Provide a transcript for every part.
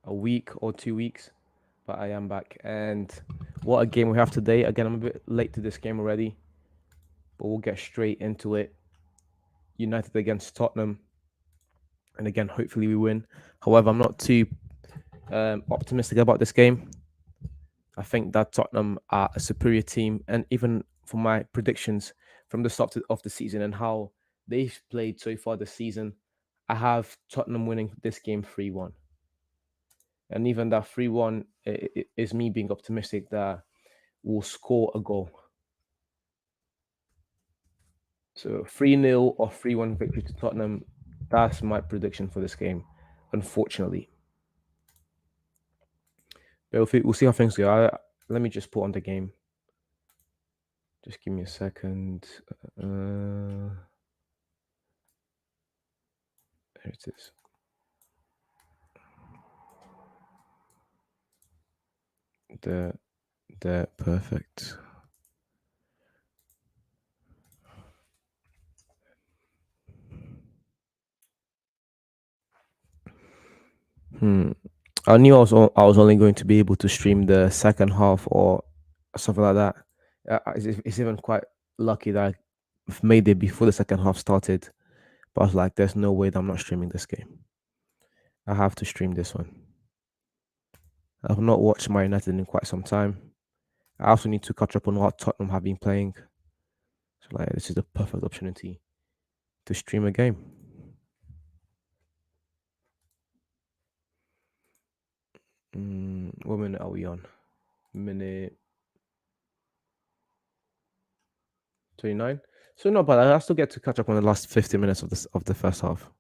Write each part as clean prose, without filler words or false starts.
a week or 2 weeks, but I am back. And what a game we have today. Again, I'm a bit late to this game already, but we'll get straight into it. United against Tottenham. And again, hopefully we win. However, I'm not too optimistic about this game. I think that Tottenham are a superior team. And even for my predictions from the start of the season and how they've played so far this season, I have Tottenham winning this game 3-1. And even that 3-1 is me being optimistic that we'll score a goal. So 3-0 or 3-1 victory to Tottenham. That's my prediction for this game, unfortunately. But we'll see how things go. Let me just put on the game. Just give me a second. There it is. There, perfect. I knew I was only going to be able to stream the second half or something like that. It's even quite lucky that I made it before the second half started. But I was like, there's no way that I'm not streaming this game. I have to stream this one. I've not watched Man United in quite some time. I also need to catch up on what Tottenham have been playing. So like, this is the perfect opportunity to stream a game. What minute are we on? Minute 29. So not bad. I still get to catch up on the last 50 minutes of the first half.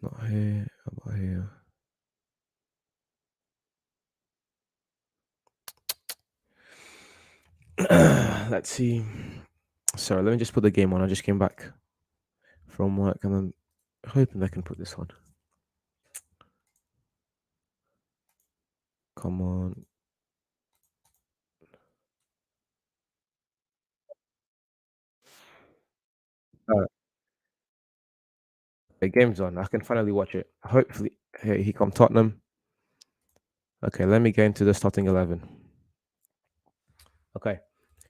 Not here. About here. Let's see. Sorry, let me just put the game on. I just came back from work and I'm hoping I can put this on. Come on. The game's on. I can finally watch it. Hopefully, here he come Tottenham. Okay, let me get into the starting 11. Okay,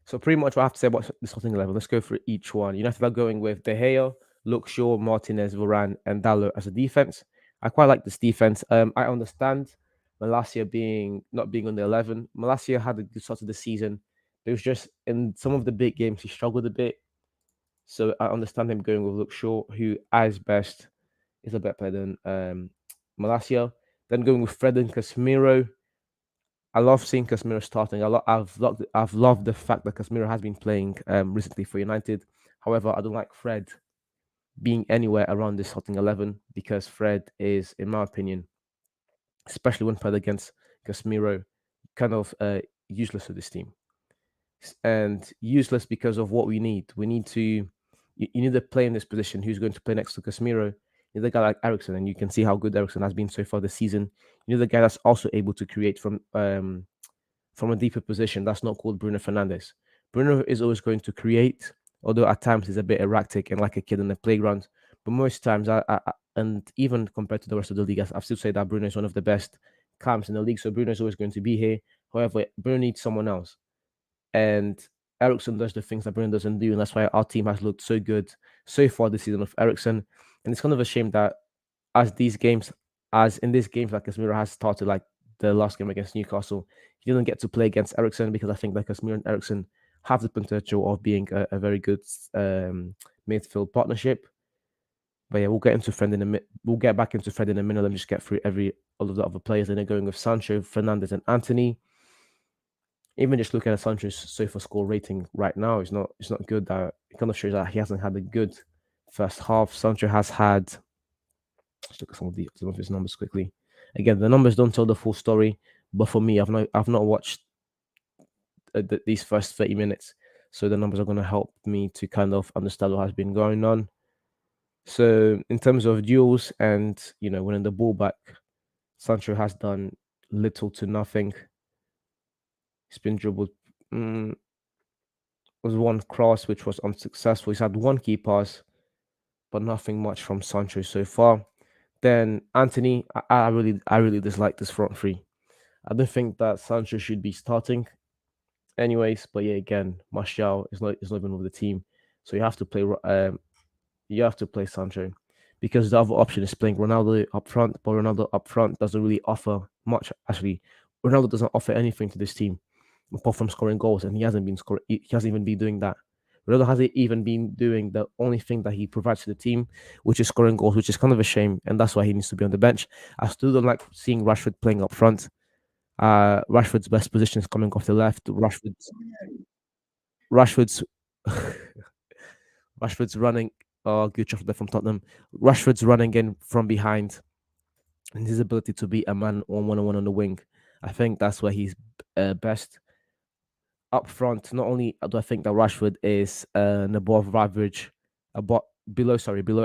so pretty much what I have to say about the starting 11. Let's go through each one. United are going with De Gea, Luke Shaw, Martinez, Varane, and Dallo as a defense. I quite like this defense. I understand Malacia not being on the 11. Malacia had a good start of the season. It was just in some of the big games he struggled a bit. So I understand him going with Luke Shaw, who as best is a better player than Malacia. Then going with Fred and Casemiro. I love seeing Casemiro starting. I've loved the fact that Casemiro has been playing recently for United. However, I don't like Fred being anywhere around this starting 11 because Fred is, in my opinion, especially when played against Casemiro, kind of useless for this team. And useless because of what we need. We need to, you need to play in this position who's going to play next to Casemiro. You need a guy like Ericsson, and you can see how good Ericsson has been so far this season. You need a guy that's also able to create from a deeper position. That's not called Bruno Fernandes. Bruno is always going to create, although at times he's a bit erratic and like a kid in the playground. But most times, and even compared to the rest of the league, I still say that Bruno is one of the best camps in the league. So Bruno is always going to be here. However, Bruno needs someone else. And Ericsson does the things that Bruno doesn't do, and that's why our team has looked so good so far this season of Ericsson. And it's kind of a shame that as in these games, like Casemiro has started, like the last game against Newcastle, he didn't get to play against Ericsson because I think that Casemiro and Ericsson have the potential of being a very good midfield partnership. But yeah, we'll get into Fred in a minute. We'll get back into Fred in a minute. Let me just get through all of the other players. Then they're going with Sancho, Fernandes, and Anthony. Even just looking at Sancho's SofaScore score rating right now, it's not good. That it kind of shows that he hasn't had a good first half. Sancho has had. Let's look at some of his numbers quickly. Again, the numbers don't tell the full story, but for me, I've not watched these first 30 minutes, so the numbers are going to help me to kind of understand what has been going on. So in terms of duels and winning the ball back, Sancho has done little to nothing. He's been dribbled. was one cross which was unsuccessful. He's had one key pass, but nothing much from Sancho so far. Then Anthony, I really dislike this front three. I don't think that Sancho should be starting, anyways. But yeah, again, Martial is not even with the team, so you have to play Sancho because the other option is playing Ronaldo up front, but Ronaldo up front doesn't really offer much. Actually, Ronaldo doesn't offer anything to this team apart from scoring goals, and he hasn't been scoring. He hasn't even been doing that. Ronaldo hasn't even been doing the only thing that he provides to the team, which is scoring goals, which is kind of a shame, and that's why he needs to be on the bench. I still don't like seeing Rashford playing up front. Rashford's best position is coming off the left. Rashford's Rashford's running. Oh, good shot there from Tottenham. Rashford's running in from behind, and his ability to be a man on one on the wing. I think that's where he's best up front. Not only do I think that Rashford is an above average, above below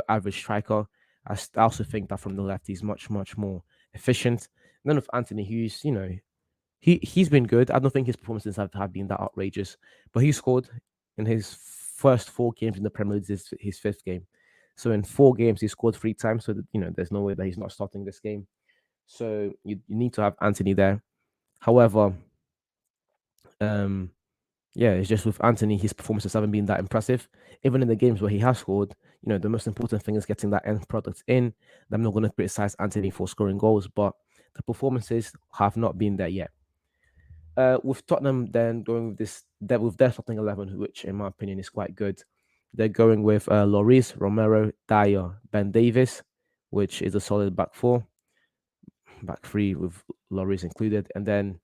average striker. I also think that from the left he's much more efficient. And then with Anthony Hughes, he's been good. I don't think his performances have been that outrageous, but he scored in his first 4 games in the Premier League. This is his fifth game, so in 4 games he scored 3 times. So that, there's no way that he's not starting this game. So you need to have Anthony there. However, um, yeah, it's just with Anthony, his performances haven't been that impressive. Even in the games where he has scored, the most important thing is getting that end product in. I'm not going to criticize Anthony for scoring goals, but the performances have not been there yet. With Tottenham, then going with with their starting 11, which in my opinion is quite good. They're going with Lloris, Romero, Dyer, Ben Davis, which is a solid back three with Lloris included, and then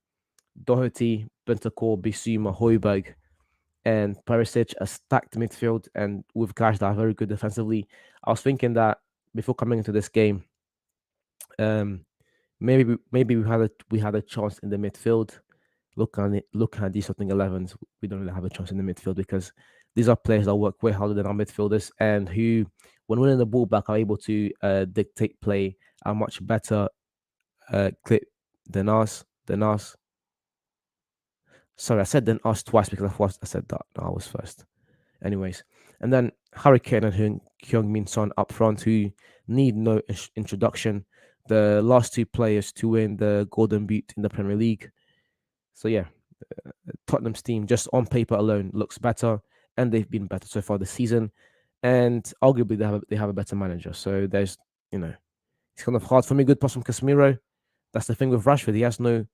Doherty, Bentancur, Bissouma, Højbjerg, and Perisic, a stacked midfield, and with guys that are very good defensively. I was thinking that before coming into this game, um, maybe we had a chance in the midfield. Look at these starting 11s. We don't really have a chance in the midfield because these are players that work way harder than our midfielders and who, when winning the ball back, are able to dictate play at a much better clip than us. Sorry, I said than us twice because I said that. No, I was first. Anyways, and then Harry Kane and Heung-min Son up front, who need no introduction. The last two players to win the Golden Boot in the Premier League. So yeah, Tottenham's team just on paper alone looks better, and they've been better so far this season. And arguably they have a better manager. So there's it's kind of hard for me. Good pass from Casemiro. That's the thing with Rashford. He has no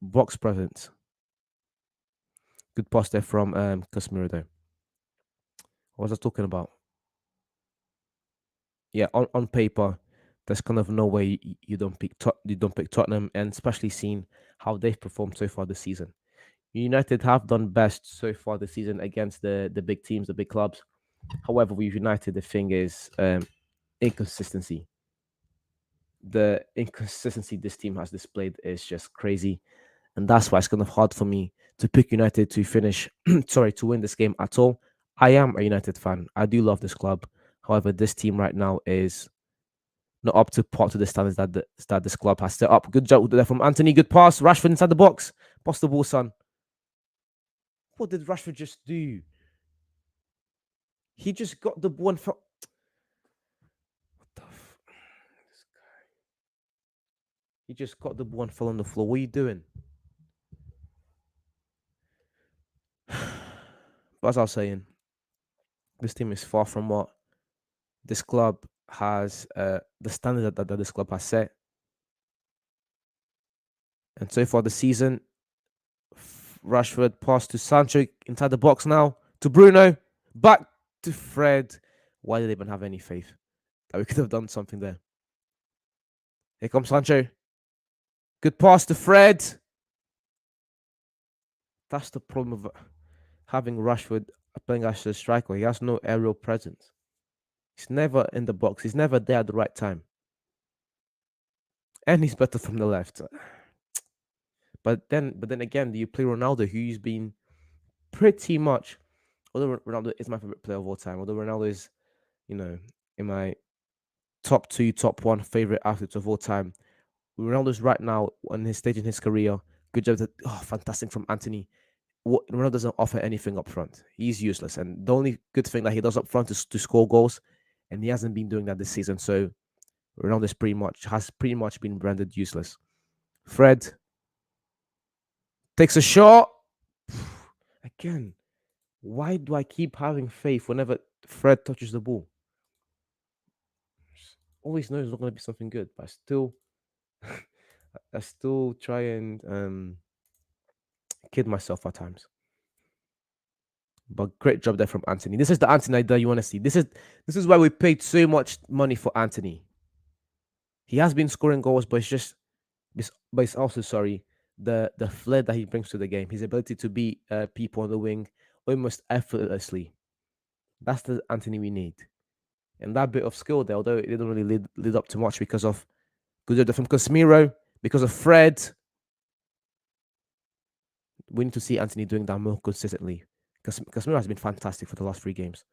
box presence. Good pass there from Casemiro though. What was I talking about? Yeah, on paper, there's kind of no way you don't pick Tottenham, and especially seeing how they've performed so far this season. United have done best so far this season against the big teams, the big clubs. However, with United, the thing is inconsistency. The inconsistency this team has displayed is just crazy, and that's why it's kind of hard for me to pick United to finish. Sorry, to win this game at all. I am a United fan. I do love this club. However, this team right now is not up to par to the standards that this club has set up. Good job there from Anthony. Good pass. Rashford inside the box. Pass the ball, son. What did Rashford just do? He just got the ball and fell. What the This guy. He just got the ball and fell on the floor. What are you doing? But as I was saying, this team is far from what this club has, the standard that this club has set. And so far the season, Rashford pass to Sancho inside the box now to Bruno, back to Fred. Why did they even have any faith that we could have done something there? Here comes Sancho. Good pass to Fred. That's the problem of having Rashford playing as a striker. He has no aerial presence. He's never in the box. He's never there at the right time. And he's better from the left. But then again, you play Ronaldo, who's been pretty much, although Ronaldo is my favorite player of all time, although Ronaldo is, in my top 2, top 1 favorite athletes of all time. Ronaldo's right now on his stage in his career. Good job. Fantastic from Anthony. Ronaldo doesn't offer anything up front. He's useless, and the only good thing that he does up front is to score goals, and he hasn't been doing that this season. So Ronaldo has pretty much been branded useless. Fred takes a shot again. Why do I keep having faith whenever Fred touches the ball? Always know it's not going to be something good, but I still try and kid myself at times. But great job there from Anthony. This is the Anthony that you want to see. This is why we paid so much money for Anthony. He has been scoring goals, but it's also the flair that he brings to the game. His ability to beat people on the wing almost effortlessly. That's the Anthony we need. And that bit of skill there, although it didn't really lead up to much because of good from Casemiro, because of Fred. We need to see Anthony doing that more consistently. Because Casemiro has been fantastic for the last 3 games.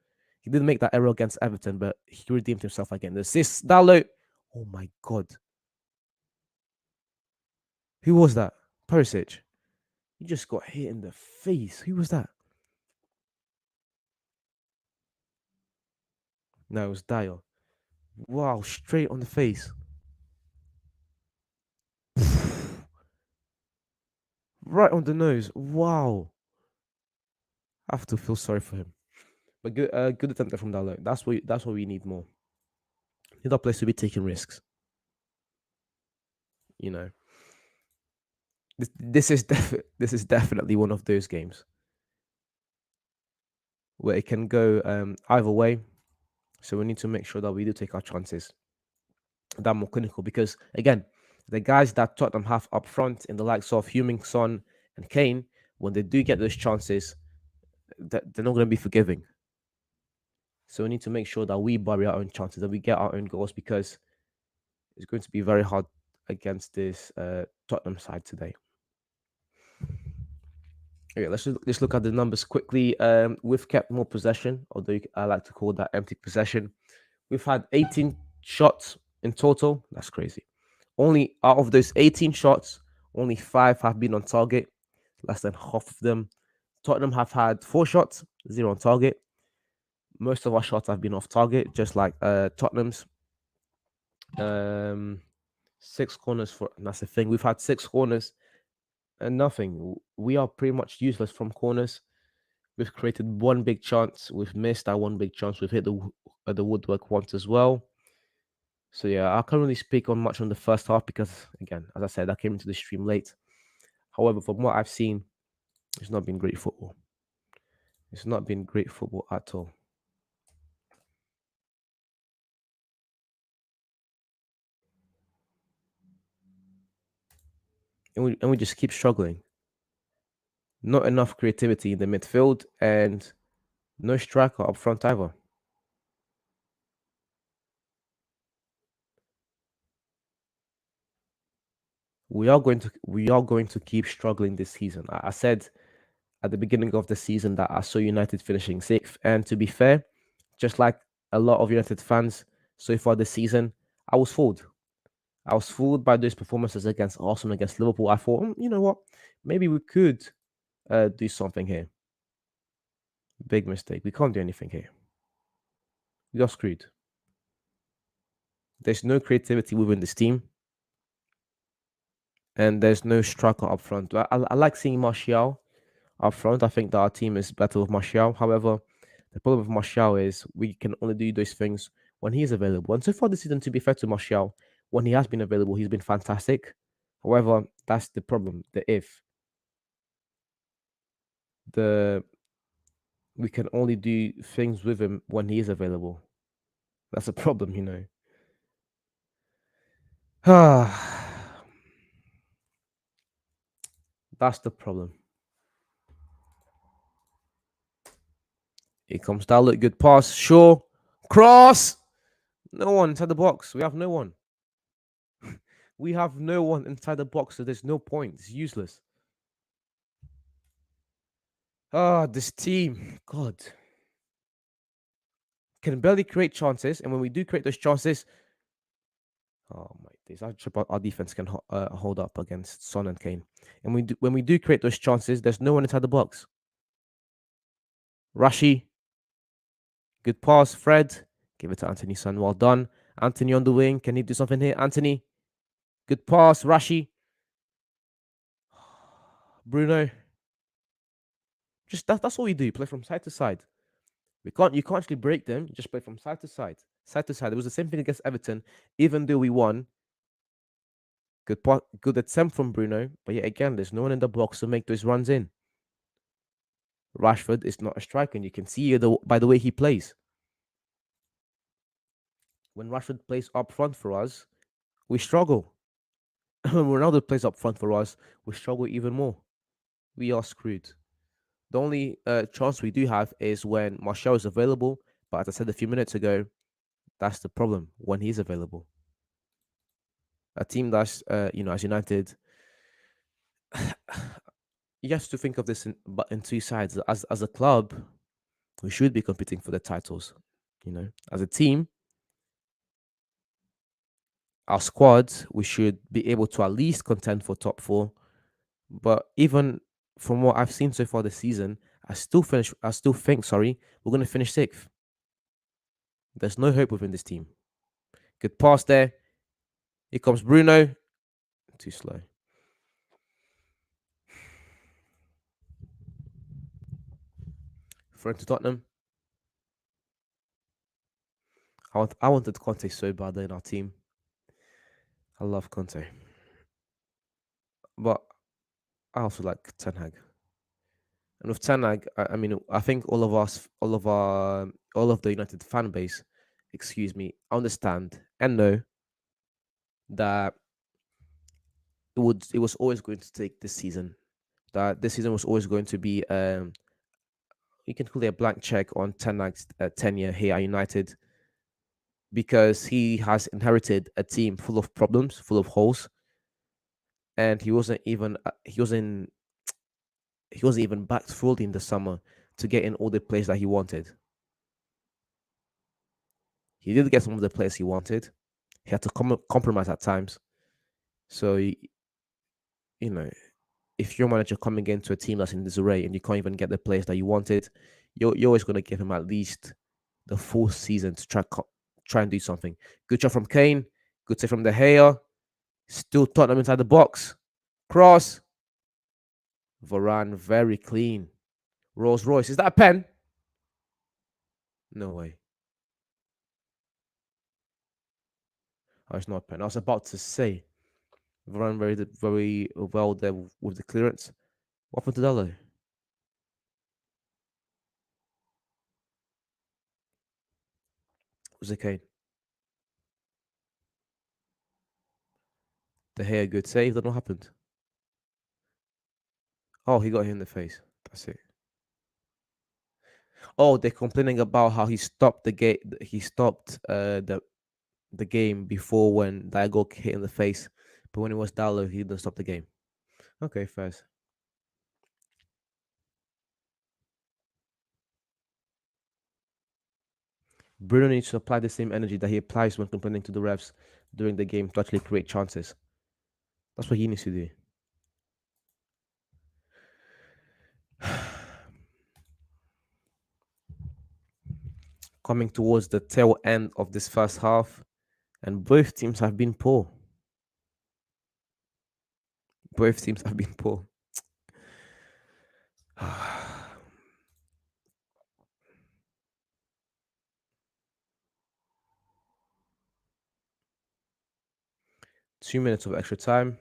He didn't make that error against Everton, but he redeemed himself again. The assist, Dalot. Oh my God. Who was that? Perisic. He just got hit in the face. Who was that? No, it was Dyer. Wow, straight on the face. Right on the nose. Wow. I have to feel sorry for him. But good attempt from Dalot. That's what we need more. Need our players to be taking risks. You know. This is definitely one of those games where it can go either way. So we need to make sure that we do take our chances. That more clinical, because again, the guys that Tottenham have up front in the likes of Heung-min Son and Kane, when they do get those chances, they're not going to be forgiving. So we need to make sure that we bury our own chances, that we get our own goals, because it's going to be very hard against this Tottenham side today. Okay, let's look at the numbers quickly. We've kept more possession, although I like to call that empty possession. We've had 18 shots in total. That's crazy. Only out of those 18 shots, only 5 have been on target, less than half of them. Tottenham have had 4 shots, 0 on target. Most of our shots have been off target, just like Tottenham's. 6 corners for, and that's the thing. We've had 6 corners and nothing. We are pretty much useless from corners. We've created 1 big chance. We've missed that 1 big chance. We've hit the woodwork once as well. So yeah, I can't really speak on much on the first half because, again, as I said, I came into the stream late. However, from what I've seen, it's not been great football. It's not been great football at all. And we just keep struggling. Not enough creativity in the midfield and no striker up front either. We are going to keep struggling this season. I said at the beginning of the season that I saw United finishing 6th, and to be fair, just like a lot of United fans so far this season, I was fooled. I was fooled by those performances against Arsenal, against Liverpool. I thought, you know what, maybe we could do something here. Big mistake. We can't do anything here. We are screwed. There's no creativity within this team, and there's no striker up front. I like seeing Martial up front. I think that our team is better with Martial. However, the problem with Martial is we can only do those things when he is available. And so far this season, to be fair to Martial, when he has been available, he's been fantastic. However, that's the problem. We can only do things with him when he is available. That's a problem, you know. That's the problem. Here comes Dalot. Good pass. Sure. Cross. No one inside the box. We have no one. We have no one inside the box, so there's no point. It's useless. This team. God. Can barely create chances. And when we do create those chances, oh my This I trip our defense can hold up against Son and Kane. And when we do create those chances, there's no one inside the box. Rashi, good pass. Fred, give it to Anthony Son. Well done. Anthony on the wing. Can he do something here? Anthony, good pass. Rashi, Bruno. Just that's all we do. Play from side to side. You can't actually break them. You just play from side to side, side to side. It was the same thing against Everton. Even though we won, good attempt from Bruno, but yet again, there's no one in the box to make those runs in. Rashford is not a striker, and you can see by the way he plays. When Rashford plays up front for us, we struggle. When Ronaldo plays up front for us, we struggle even more. We are screwed. The only chance we do have is when Martial is available, but as I said a few minutes ago, that's the problem when he's available. A team that's, as United, you have to think of this in two sides. As a club, we should be competing for the titles. As a team, our squad, we should be able to at least contend for top four. But even from what I've seen so far this season, I still think, we're going to finish sixth. There's no hope within this team. Good pass there. Here comes Bruno. Too slow. Thrown to Tottenham. I wanted Conte so bad in our team. I love Conte. But I also like Ten Hag. And with Ten Hag, I mean, I think all of the United fan base, understand and know that it was always going to take this season. That this season was always going to be you can call it a blank check on Ten Hag's tenure here at United, because he has inherited a team full of problems, full of holes, and he wasn't even backed fully in the summer to get in all the players that he wanted. He did get some of the players he wanted. He had to compromise at times. So, if your manager coming into a team that's in disarray and you can't even get the players that you wanted, you're always going to give him at least the full season to try and do something. Good shot from Kane. Good save from De Gea. Still Tottenham inside the box. Cross. Varane, very clean. Rolls Royce. Is that a pen? No way. Oh, it's not a pen. I was about to say. Varane very well there with the clearance. What happened to Dallo? Was it Kane? De Gea, good save. That what happened. Oh, he got hit in the face. That's it. Oh, they're complaining about how he stopped the game. He stopped the game before when that got hit in the face, but when it was Dallo, he didn't stop the game. Okay, first. Bruno needs to apply the same energy that he applies when complaining to the refs during the game to actually create chances. That's what he needs to do. Coming towards the tail end of this first half, and both teams have been poor. Both teams have been poor. 2 minutes of extra time.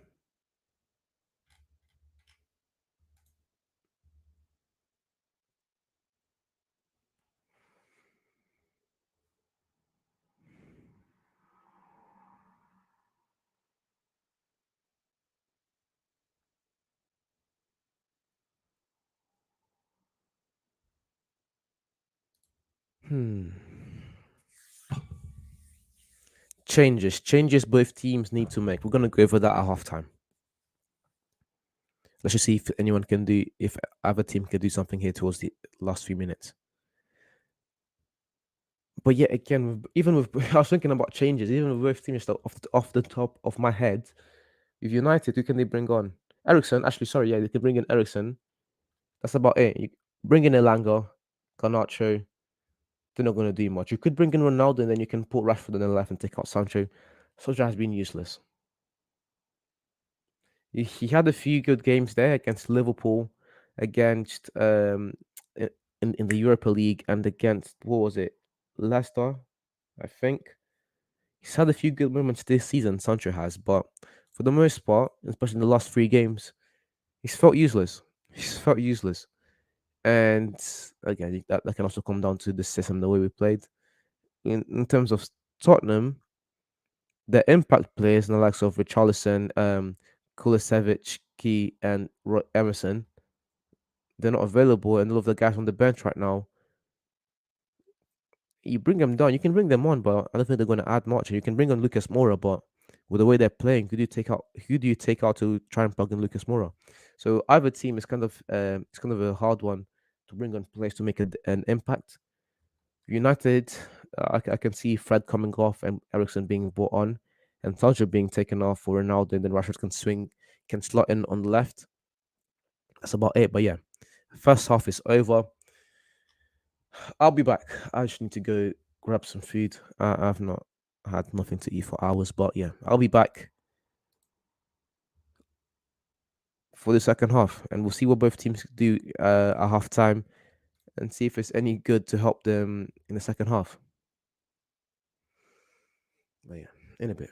Changes both teams need to make. We're going to go over that at halftime. Let's just see if either team can do something here towards the last few minutes. But yet again, even with I was thinking about changes, even with both teams that off the top of my head, with United, who can they bring on? Ericsson, actually, sorry, yeah, they could bring in Ericsson. That's about it. You bring in Elanga, Garnacho, they're not going to do much. You could bring in Ronaldo and then you can put Rashford on the left and take out Sancho. Sancho has been useless. He had a few good games there against Liverpool, against in the Europa League, and against what was it, Leicester, I think. He's had a few good moments this season. Sancho has, but for the most part, especially in the last three games, he's felt useless. He's felt useless, and again, that can also come down to the system, the way we played. In terms of Tottenham, the impact players, in the likes of Richarlison, Kulisevich, Key, and Emerson, they're not available, and all of the guys on the bench right now, you bring them down. You can bring them on, but I don't think they're going to add much. You can bring on Lucas Moura, but with the way they're playing, who do you take out to try and plug in Lucas Moura? So either team is it's kind of a hard one to bring on players to make an impact. United, I can see Fred coming off and Ericsson being brought on, and Sancho being taken off for Ronaldo, and then Rashford can slot in on the left. That's about it. But yeah, first half is over. I'll be back. I just need to go grab some food. I've not had nothing to eat for hours, but yeah, I'll be back for the second half, and we'll see what both teams do at halftime, and see if it's any good to help them in the second half. But yeah, in a bit.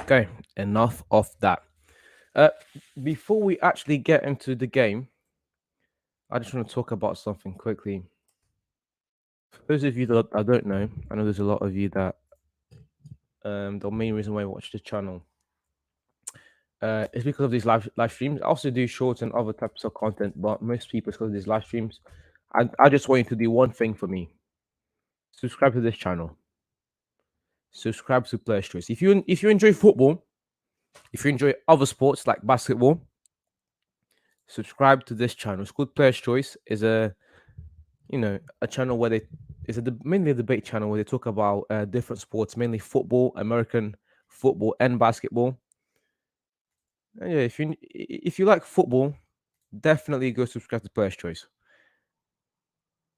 Okay, enough of that. Uh, Before we actually get into the game, I just want to talk about something quickly. For those of you that I don't know, I know there's a lot of you that the main reason why I watch the channel is because of these live streams. I also do shorts and other types of content, but most people it's because of these live streams. I just want you to do one thing for me: subscribe to this channel. Subscribe to Player's Choice. If you enjoy football, if you enjoy other sports like basketball, subscribe to this channel. It's called Player's Choice. Is a channel where they mainly a debate channel where they talk about different sports, mainly football, American football, and basketball. And yeah, if you like football, definitely go subscribe to Player's Choice.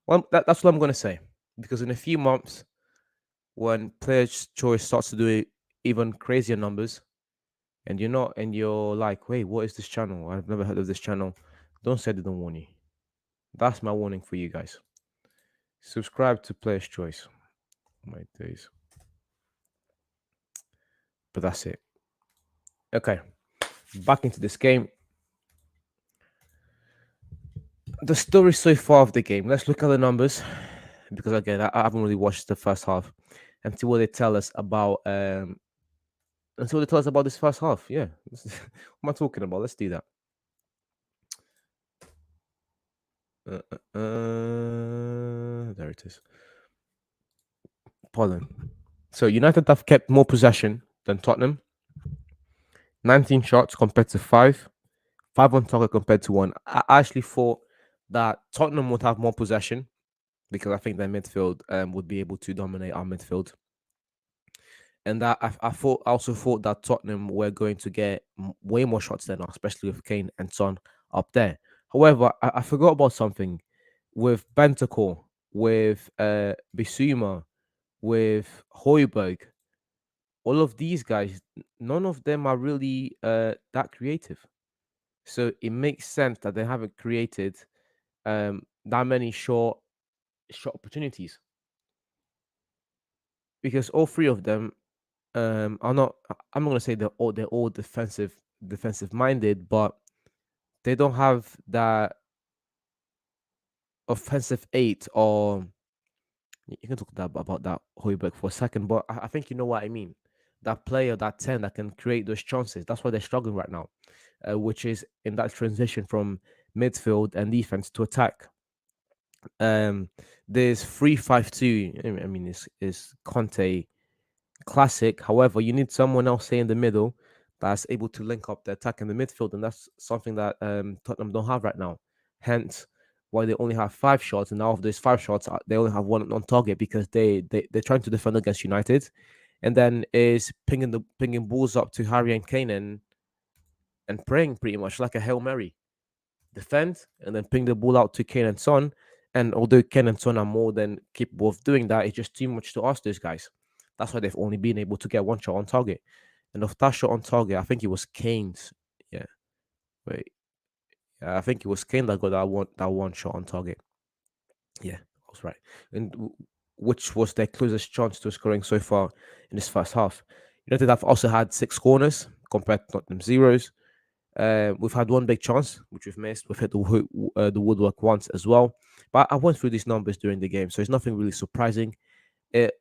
Well, that's what I'm gonna say, because in a few months, when Player's Choice starts to do even crazier numbers, and you're like, wait, what is this channel? I've never heard of this channel. Don't say they don't warn you. That's my warning for you guys. Subscribe to Player's Choice. My days. But that's it. Okay, back into this game. The story so far of the game. Let's look at the numbers, because again, I haven't really watched the first half, and see what they tell us about. Until they tell us about this first half. Yeah, what am I talking about? Let's do that. There it is. Pardon. So United have kept more possession than Tottenham. 19 shots compared to 5. 5 on target compared to 1. I actually thought that Tottenham would have more possession, because I think their midfield would be able to dominate our midfield. And that I also thought that Tottenham were going to get way more shots than us, especially with Kane and Son up there. However, I forgot about something with Bentacore, with Bissouma, with Hoiberg. All of these guys, none of them are really that creative. So it makes sense that they haven't created that many short opportunities, because all three of them are not. I'm not gonna say they're all defensive minded, but they don't have that offensive eight. Or you can talk about that Hoiberg for a second, but I think you know what I mean. That player, that 10 that can create those chances. That's why they're struggling right now, which is in that transition from midfield and defense to attack. Um, there's 3-5-2. I mean, is Conte classic. However, you need someone else say in the middle that's able to link up the attack in the midfield, and that's something that Tottenham don't have right now. Hence, why they only have 5 shots, and out of those 5 shots, they only have one on target, because they're trying to defend against United, and then is pinging balls up to Harry and Kane, and praying pretty much like a Hail Mary. Defend and then ping the ball out to Kane and Son. And although Kane and Son are more than capable of doing that, it's just too much to ask those guys. That's why they've only been able to get one shot on target. And of that shot on target, I think it was Kane's. Yeah, wait. Yeah, I think it was Kane that got that one shot on target. Yeah, I was right. And which was their closest chance to scoring so far in this first half. United have also had 6 corners compared to Tottenham zeros. We've had one big chance, which we've missed. We've hit the woodwork once as well. But I went through these numbers during the game, so it's nothing really surprising. It,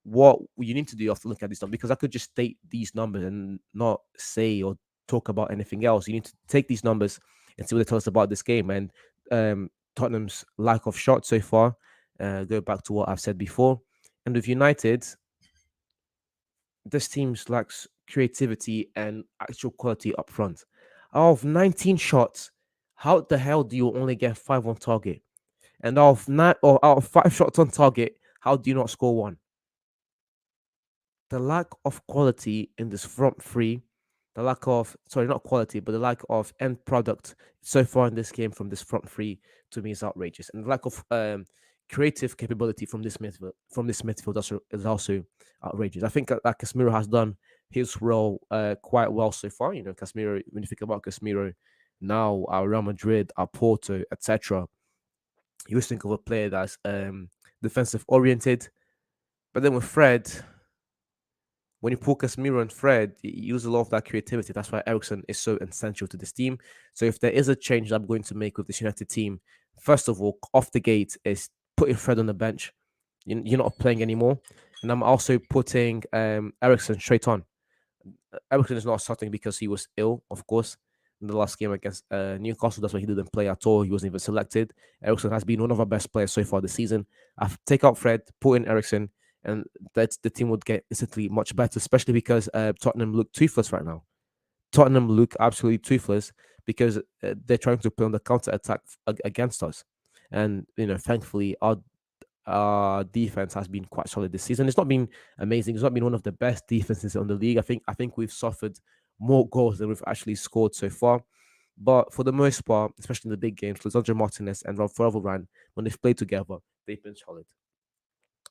what you need to do after looking at these numbers, because I could just state these numbers and not say or talk about anything else. You need to take these numbers and see what they tell us about this game, and Tottenham's lack of shots so far. Go back to what I've said before. And with United, this team lacks creativity and actual quality up front. Out of 19 shots, how the hell do you only get 5 on target? And out of 5 shots on target, how do you not score one? The lack of quality in this front three, the lack of sorry, not quality, but the lack of end product so far in this game from this front three, to me, is outrageous, and the lack of creative capability from this midfield is also outrageous. I think that Casemiro has done his role quite well so far. Casemiro, when you think about Casemiro now, our Real Madrid, our Porto, etc., you always think of a player that's defensive oriented, but then with Fred, when you put Casemiro and Fred, you use a lot of that creativity. That's why Ericsson is so essential to this team. So if there is a change I'm going to make with this United team, first of all, off the gate is putting Fred on the bench. You're not playing anymore, and I'm also putting Ericsson straight on. Ericsson is not starting because he was ill, of course. In the last game against Newcastle, that's why he didn't play at all. He wasn't even selected. Ericsson has been one of our best players so far this season. I've take out Fred, put in Ericsson, and that the team would get instantly much better, especially because Tottenham look toothless right now. Tottenham look absolutely toothless because they're trying to play on the counter attack against us. And thankfully, our defense has been quite solid this season. It's not been amazing. It's not been one of the best defenses on the league. I think we've suffered more goals than we've actually scored so far. But for the most part, especially in the big games, Lisandro Martinez and Rafael Varane, when they've played together, they've been solid.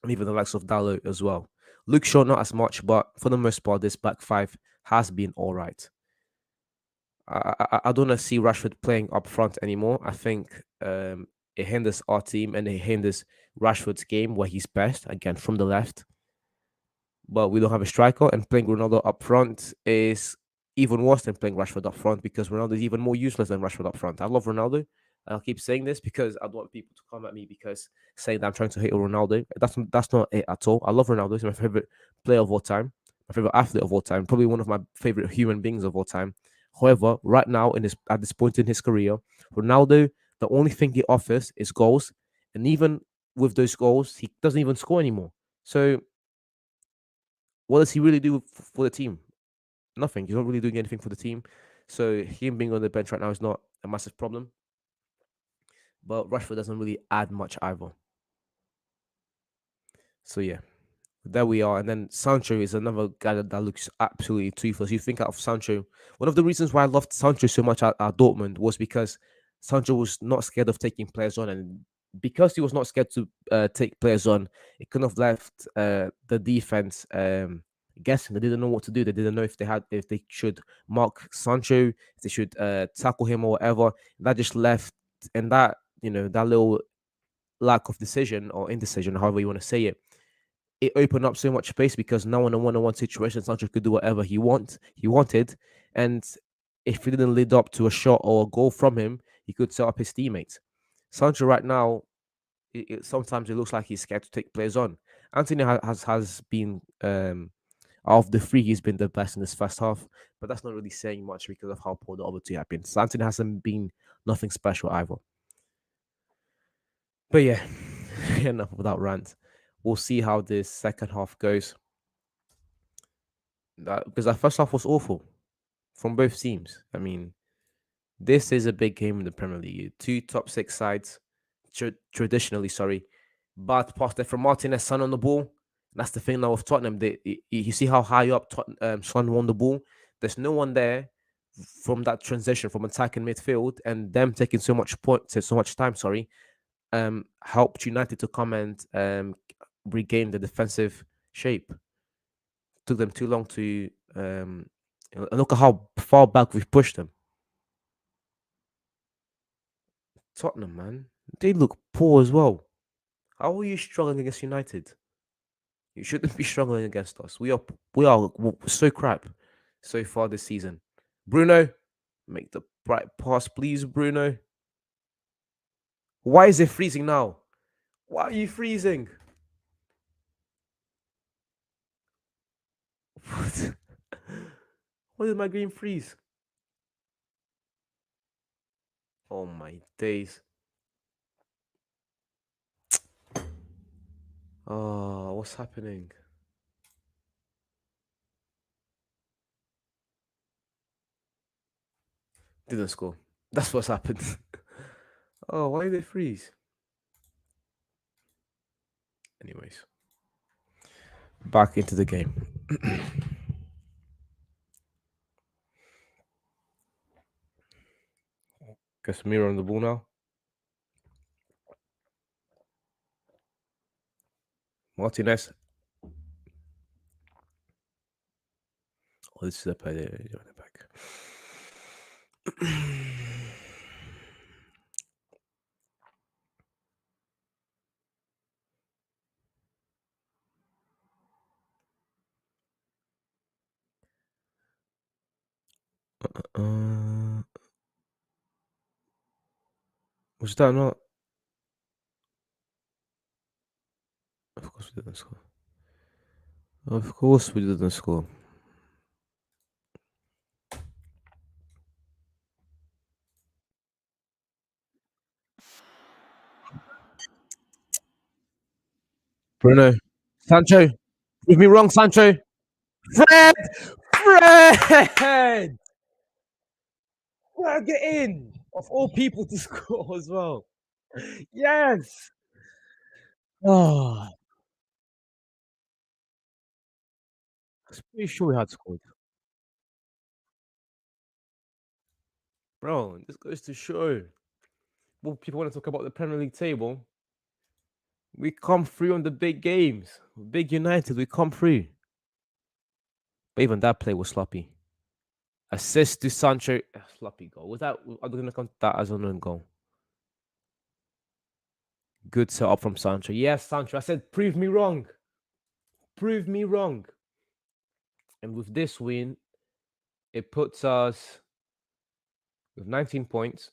And even the likes of Dallo as well. Luke Shaw, not as much, but for the most part, this back five has been all right. I don't want to see Rashford playing up front anymore. I think it hinders our team and it hinders Rashford's game where he's best, again, from the left. But we don't have a striker, and playing Ronaldo up front is even worse than playing Rashford up front because Ronaldo is even more useless than Rashford up front. I love Ronaldo. I'll keep saying this because I don't want people to come at me because saying that I'm trying to hate on Ronaldo. That's not it at all. I love Ronaldo. He's my favorite player of all time, my favorite athlete of all time, probably one of my favorite human beings of all time. However, right now at this point in his career, Ronaldo, the only thing he offers is goals, and even with those goals, he doesn't even score anymore. So what does he really do for the team? Nothing. He's not really doing anything for the team. So him being on the bench right now is not a massive problem. But Rashford doesn't really add much either. So yeah, there we are. And then Sancho is another guy that looks absolutely toothless. You think out of Sancho. One of the reasons why I loved Sancho so much at Dortmund was because Sancho was not scared of taking players on. And because he was not scared to take players on, it kind of left the defense guessing. They didn't know what to do. They didn't know if they should mark Sancho, if they should tackle him or whatever. That just left, and that, that little lack of decision or indecision, however you want to say it, it opened up so much space because now in a one-on-one situation, Sancho could do whatever he wanted, and if he didn't lead up to a shot or a goal from him, he could set up his teammates. Sancho right now, sometimes it looks like he's scared to take players on. Anthony has been out of the three, he's been the best in this first half, but that's not really saying much because of how poor the other two have been. So Anthony hasn't been nothing special either. But yeah, enough of that rant. We'll see how this second half goes. Because that first half was awful from both teams. I mean, this is a big game in the Premier League. Two top six sides, traditionally, sorry, but passed from Martinez, Son on the ball. That's the thing now with Tottenham. You see how high up Son won the ball. There's no one there from that transition from attacking midfield, and them taking so much time. Sorry, helped United to come and regain the defensive shape. Took them too long to and look at how far back we've pushed them. Tottenham, man, they look poor as well. How are you struggling against United? You shouldn't be struggling against us. We are so crap so far this season. Bruno, make the right pass, please, Bruno. Why is it freezing now? Why are you freezing? What? Why did my game freeze? Oh my days. Oh, what's happening? Didn't score. That's what's happened. Oh, why did it freeze? Anyways, back into the game. Casemiro on the ball now. Martinez. Oh, this is a play there. You're on the back. Uh, was that not? Of course we didn't score. Of course we didn't score. Bruno. Sancho. Prove me wrong, Sancho. Fred! Fred! Fred, get in! Of all people to score as well. Yes! Oh, I was pretty sure we had scored. Bro, this goes to show. Well, people want to talk about the Premier League table. We come through on the big games. Big United, we come through. But even that play was sloppy. Assist to Sancho, sloppy goal. Was that? I'm going to count that as an own goal. Good setup from Sancho. Yes, Sancho. I said, prove me wrong. Prove me wrong. And with this win, it puts us with 19 points.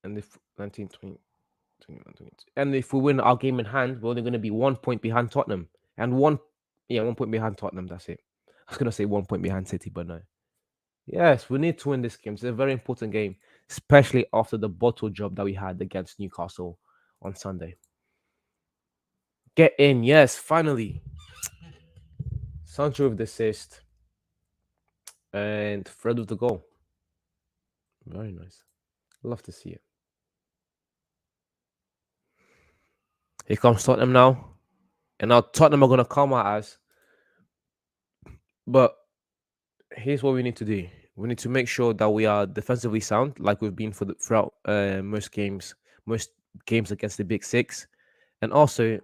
And if 19, 20, 21, 22. And if we win our game in hand, we're only going to be 1 point behind Tottenham. And 1 point behind Tottenham. That's it. I was going to say 1 point behind City, but no. Yes, we need to win this game. It's a very important game, especially after the bottle job that we had against Newcastle on Sunday. Get in, yes, finally. Sancho with the assist and Fred with the goal. Very nice. Love to see it. Here comes Tottenham now. And now Tottenham are going to come at us. But here's what we need to do. We need to make sure that we are defensively sound, like we've been throughout most games against the Big Six. And also,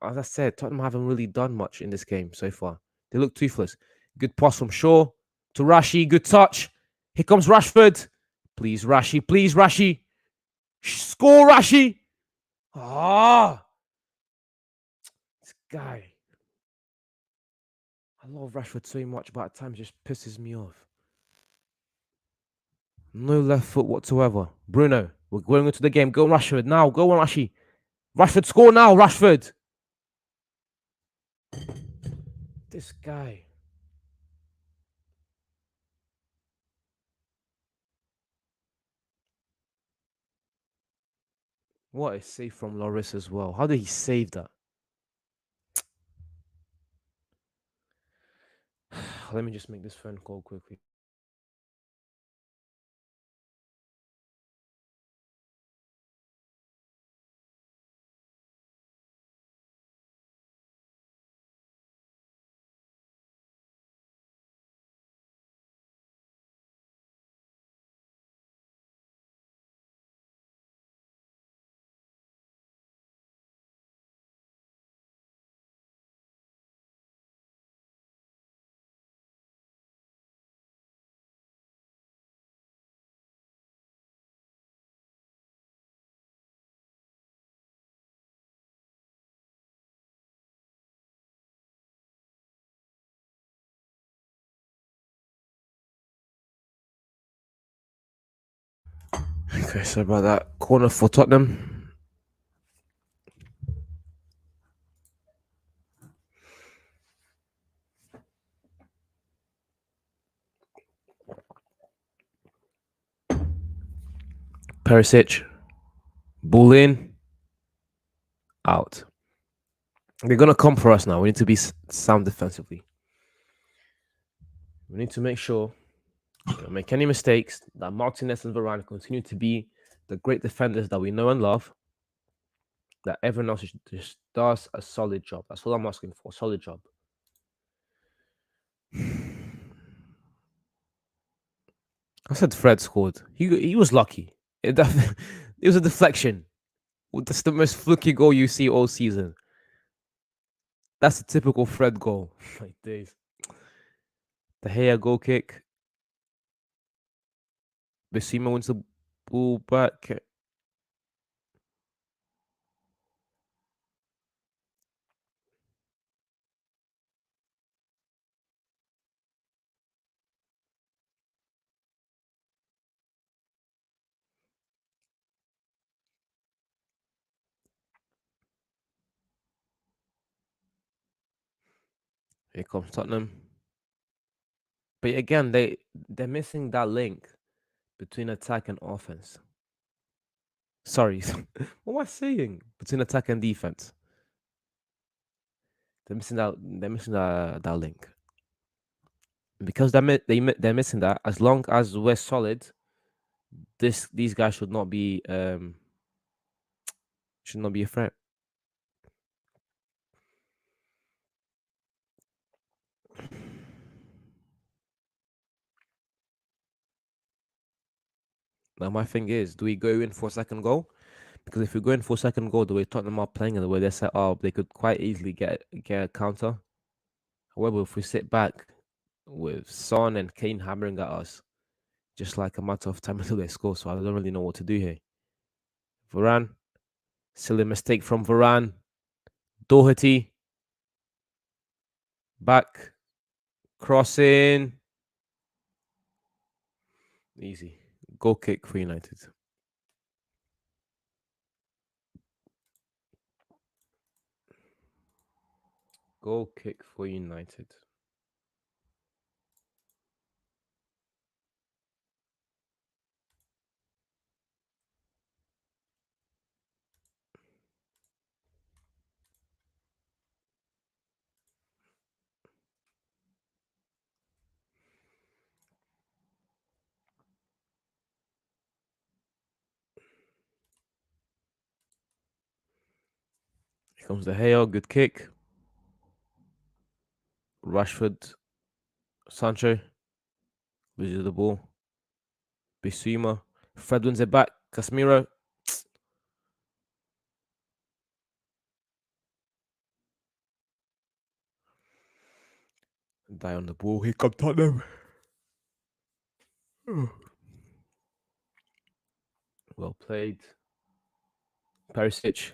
as I said, Tottenham haven't really done much in this game so far. They look toothless. Good pass from Shaw to Rashi. Good touch. Here comes Rashford. Please, Rashi. Please, Rashi. Score, Rashi. Ah, this guy. I love Rashford so much, but at times just pisses me off. No left foot whatsoever. Bruno, we're going into the game. Go on, Rashford now. Go on, Rashi. Rashford, score now, Rashford. This guy. What a save from Loris as well. How did he save that? Let me just make this phone call quickly. Okay, so about that corner for Tottenham. Perisic, ball in, out. They're gonna come for us now. We need to be sound defensively. We need to make sure we don't make any mistakes. That Martinez and Varane continue to be the great defenders that we know and love. That everyone else just does a solid job. That's all I'm asking for. Solid job. I said Fred scored. He was lucky. It was a deflection. That's the most fluky goal you see all season. That's a typical Fred goal. Like days. The Gea goal kick. Bissima wins the ball back. Here comes Tottenham. But again, they're missing that link between attack and offense. Sorry, what am I saying? Between attack and defense, they're missing that. They're missing that link because they're missing that. As long as we're solid, these guys should not be a threat. Now my thing is, do we go in for a second goal? Because if we go in for a second goal, the way Tottenham are playing and the way they're set up, they could quite easily get a counter. However, if we sit back with Son and Kane hammering at us, just like a matter of time until they score, so I don't really know what to do here. Varane, silly mistake from Varane. Doherty, back, crossing, easy. Goal kick for United. Goal kick for United. Here comes the Hale, good kick. Rashford, Sancho, loses the ball. Bissouma, Fred wins it back. Casemiro. Die on the ball. Here come Tottenham. Well played. Perisic.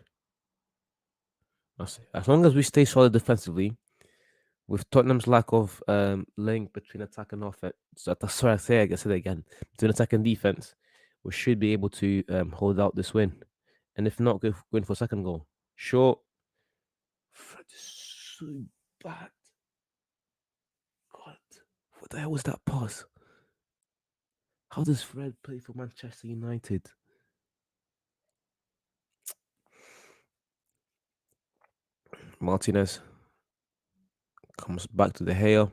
As long as we stay solid defensively, with Tottenham's lack of link between attack and offense, sorry, I said it again. Between attack and defense, we should be able to hold out this win. And if not, go in for a second goal. Sure. Fred is so bad. God, what the hell was that pass? How does Fred play for Manchester United? Martinez comes back to De Gea.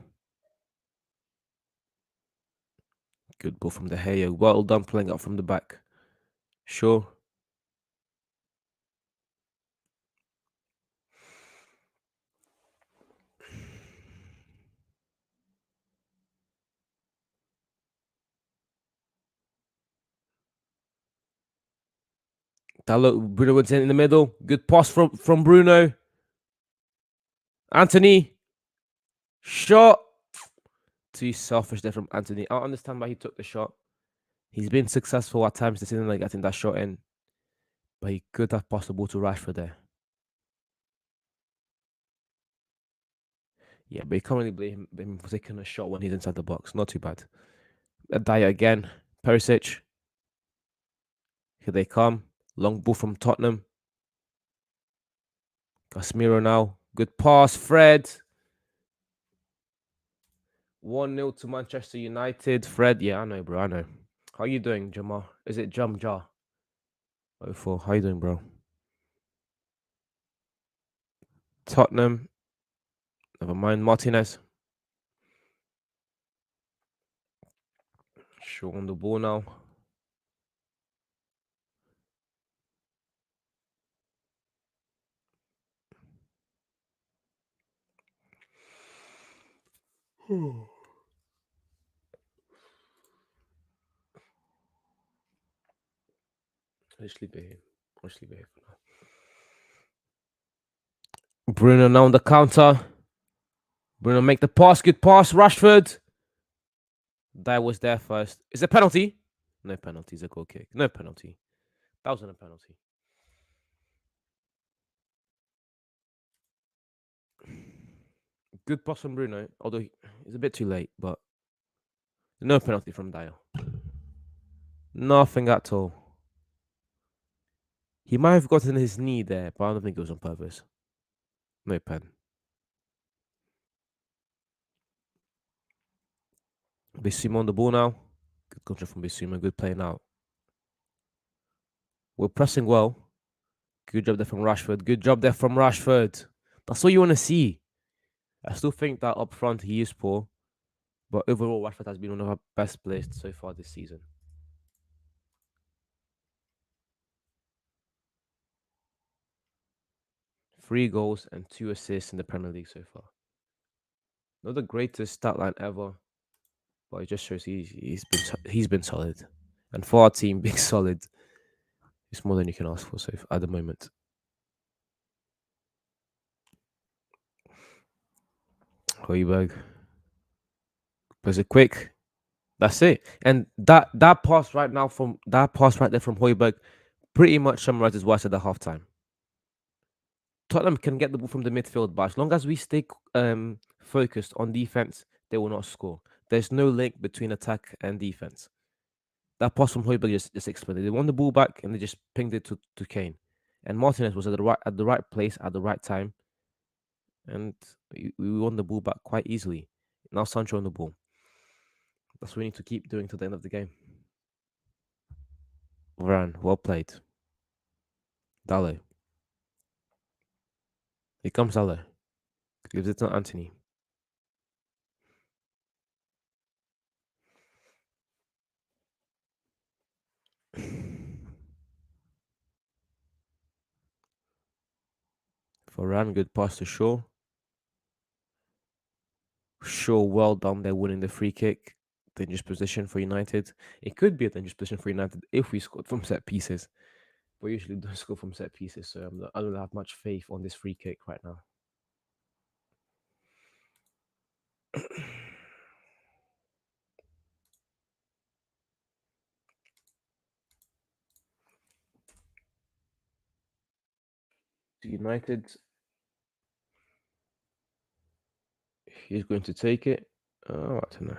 Good ball from De Gea. Well done playing out from the back. Sure. Bruno wins in the middle. Good pass from Bruno. Anthony. Shot. Too selfish there from Anthony. I understand why he took the shot. He's been successful at times this season, like getting that shot in. But he could have passed the ball to Rashford there. Yeah, but you can't really blame him for taking a shot when he's inside the box. Not too bad. Dyer again. Perisic. Here they come. Long ball from Tottenham. Casemiro now. Good pass. Fred. 1-0 to Manchester United. Fred, yeah, I know, bro. I know. How you doing, Jamal? Is it Jamja? 04. How you doing, bro? Tottenham. Never mind. Martinez. Sure on the ball now. Let's sleep here. I'll sleep here for now. Bruno now on the counter. Bruno make the pass. Good pass. Rashford. That was there first. Is it penalty? No penalty. It's a goal kick. No penalty. That wasn't a penalty. Good pass from Bruno, although it's a bit too late, but no penalty from Dyer. Nothing at all. He might have gotten his knee there, but I don't think it was on purpose. No pen. Bissouma on the ball now. Good control from Bissouma. Good play now. We're pressing well. Good job there from Rashford. Good job there from Rashford. That's all you want to see. I still think that up front he is poor, but overall Rashford has been one of our best players so far this season. 3 goals and 2 assists in the Premier League so far. Not the greatest stat line ever, but it just shows he's been solid, and for our team being solid, it's more than you can ask for. So at the moment, Højbjerg plays it quick. That's it, and that pass right there from Højbjerg pretty much summarizes what I said at halftime. Tottenham can get the ball from the midfield, but as long as we stay focused on defense, they will not score. There's no link between attack and defense. That pass from Højbjerg just exploded. They won the ball back and they just pinged it to Kane. And Martinez was at the right place at the right time. And we won the ball back quite easily. Now Sancho on the ball. That's what we need to keep doing to the end of the game. Varane, well played. Dalo. Here comes Dalo. Gives it to Anthony. Varane, good pass to Shaw. Shaw, well done there, winning the free kick. Dangerous position for United. It could be a dangerous position for United if we scored from set pieces. But usually don't score from set pieces, so I don't have much faith on this free kick right now. United, he's going to take it. Oh, I don't know.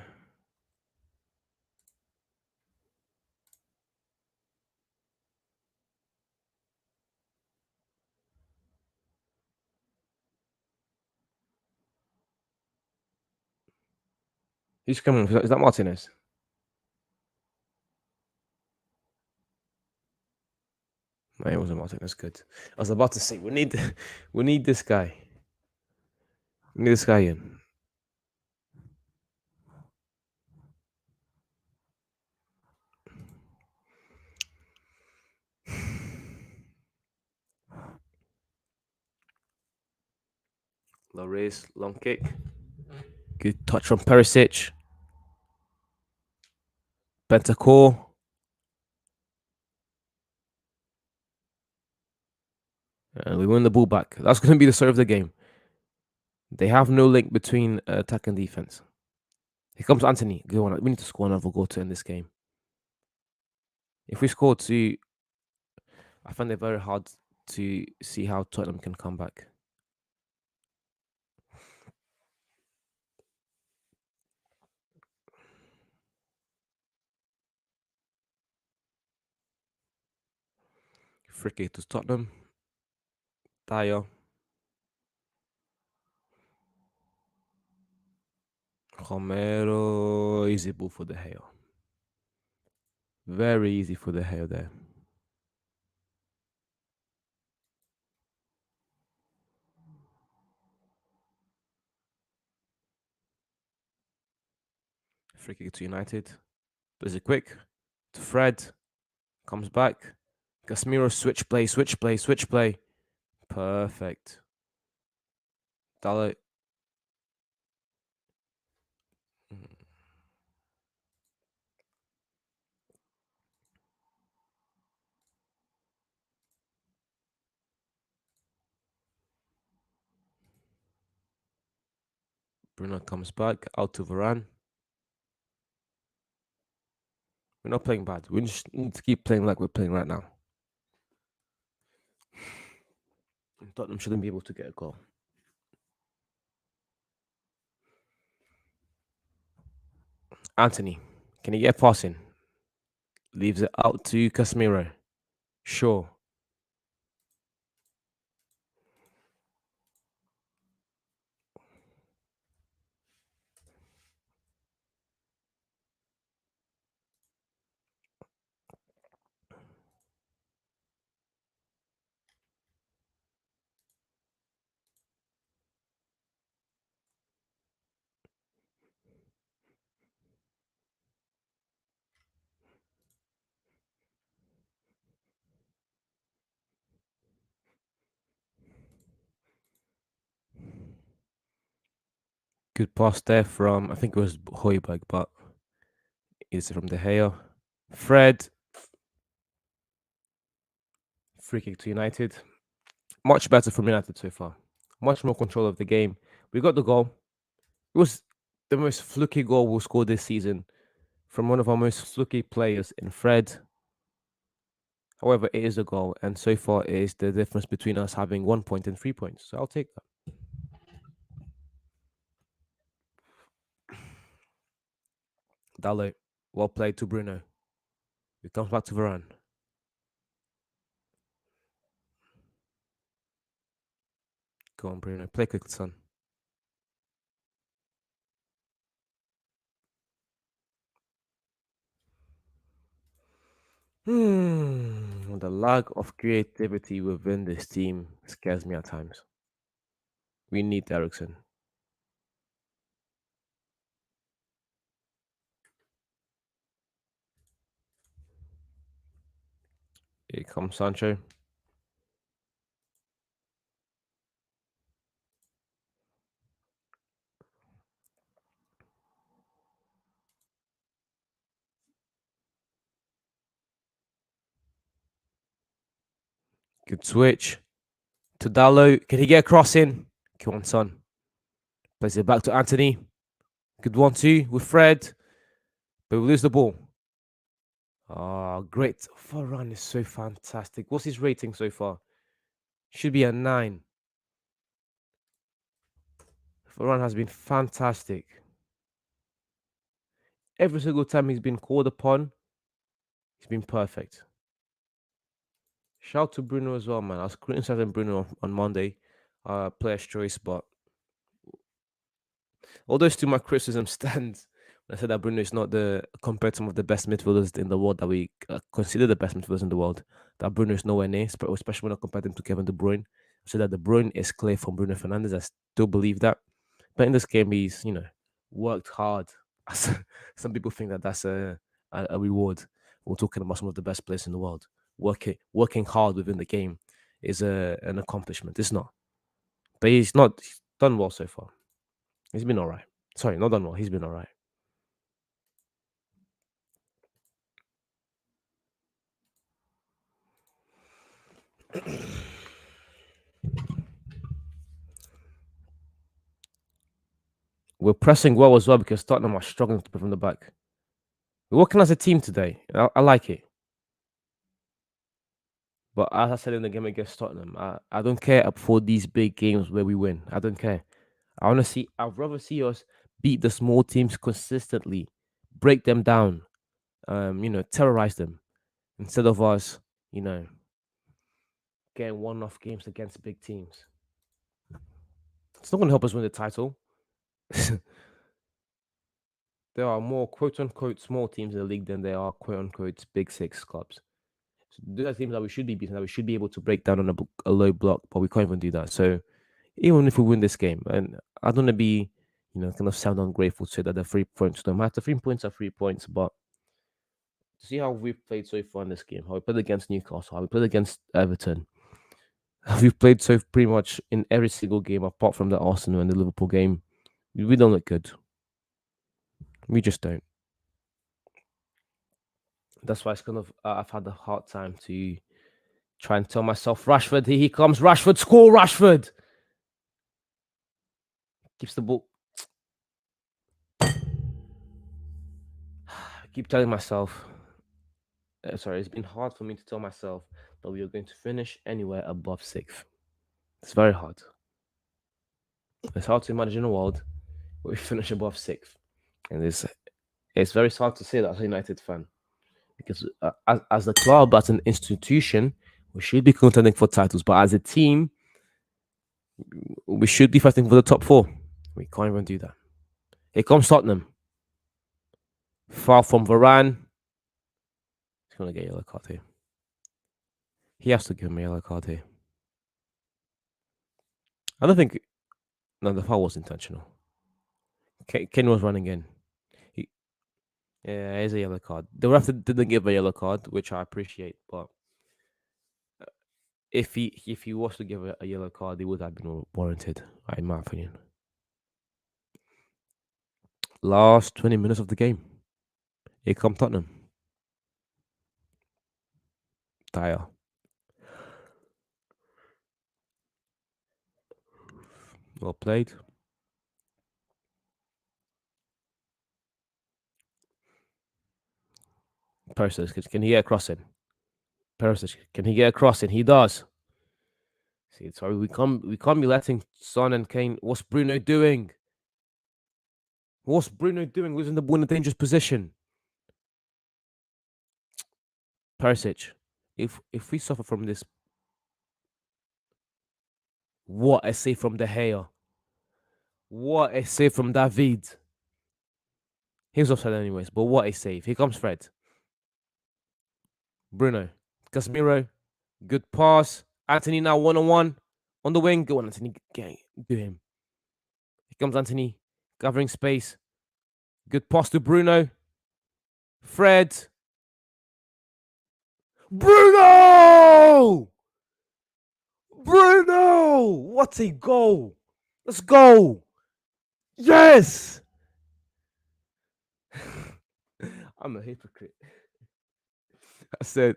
Who's coming? Is that Martinez? No, it wasn't Martinez. Good. I was about to say we need this guy. We need this guy in. Lloris, long kick. Good touch from Perisic. Bentancur. And we win the ball back. That's going to be the start of the game. They have no link between attack and defense. Here comes Anthony. Go on. We need to score another goal to end this game. If we score 2, I find it very hard to see how Tottenham can come back. Free kick to Tottenham. Dyer. Romero. Easy ball for the Gea. Very easy for the Gea there. Free kick to United. Does it quick to Fred. Comes back. Casemiro, switch play. Perfect. Dalo. Bruno comes back. Out to Varane. We're not playing bad. We just need to keep playing like we're playing right now. Tottenham shouldn't be able to get a goal. Anthony, can he get a pass in? Leaves it out to Casemiro. Sure. Good pass there from, I think it was Hoiberg, but it's from De Gea. Fred, free kick to United. Much better from United so far. Much more control of the game. We got the goal. It was the most fluky goal we'll score this season from one of our most fluky players in Fred. However, it is a goal, and so far it is the difference between us having 1 point and 3 points. So I'll take that. Dalo, well played to Bruno. It comes back to Varane. Go on, Bruno. Play quick, son. The lack of creativity within this team scares me at times. We need Ericsson. Here comes Sancho. Good switch to Dalo. Can he get a cross in? Come on, son. Plays it back to Anthony. Good 1-2 with Fred, but we lose the ball. Ah, great. Varane is so fantastic. What's his rating so far? Should be a 9. Varane has been fantastic. Every single time he's been called upon, he's been perfect. Shout to Bruno as well, man. I was criticizing Bruno on Monday, player's choice, but although to my criticism stands, I said that Bruno is not the compared to some of the best midfielders in the world that we consider the best midfielders in the world. That Bruno is nowhere near, especially when I compare him to Kevin De Bruyne. I said that De Bruyne is clear from Bruno Fernandes. I still believe that, but in this game, he's worked hard. Some people think that that's a reward. We're talking about some of the best players in the world. Working hard within the game is an accomplishment. It's not, but he's not he's done well so far. He's been all right. Sorry, not done well. He's been all right. We're pressing well as well because Tottenham are struggling to play from the back. We're working as a team today. I like it. But as I said in the game against Tottenham, I don't care for these big games where we win. I don't care. I'd rather see us beat the small teams consistently, break them down, terrorize them, instead of us, you know, getting one-off games against big teams. It's not going to help us win the title. There are more quote unquote small teams in the league than there are quote unquote big six clubs. So those are teams that we should be beating, that we should be able to break down on a low block, but we can't even do that. So even if we win this game, and I don't want to be, kind of sound ungrateful to say that the 3 points don't matter. 3 points are 3 points, but to see how we've played so far in this game, how we played against Newcastle, how we played against Everton, we've played so pretty much in every single game apart from the Arsenal and the Liverpool game. We don't look good. We just don't. That's why it's kind of I've had a hard time to try and tell myself, Rashford, here he comes, Rashford, score, Rashford. Keeps the ball. I keep telling myself, sorry, it's been hard for me to tell myself that we are going to finish anywhere above sixth. It's very hard. It's hard to imagine a world where we finish above sixth, and it's very hard to say that as a United fan, because as a club, as an institution, we should be contending for titles, but as a team, we should be fighting for the top four. We can't even do that. Here comes Tottenham. Far from Varane. He's going to get a yellow card here. He has to give him a yellow card here. I don't think. No, the foul was intentional. Kane was running in. Yeah, it's a yellow card. The ref didn't give a yellow card, which I appreciate. But if he was to give a yellow card, it would have been warranted, in my opinion. Last 20 minutes of the game. Here come Tottenham. Dyer. Well played. Perisic, can he get a crossing? Perisic, can he get a crossing? He does. See, sorry, we can't be letting Son and Kane. What's Bruno doing? What's Bruno doing? Losing the ball in a dangerous position. Perisic, if we suffer from this, what a save from De Gea. What a save from David. He was offside anyways, but what a save. Here comes Fred. Bruno. Casemiro. Good pass. Anthony now one-on-one. On the wing. Go on, Anthony. Do him. Here comes Anthony. Gathering space. Good pass to Bruno. Fred. Bruno! Bruno! What a goal! Let's go! Yes! I'm a hypocrite. I said,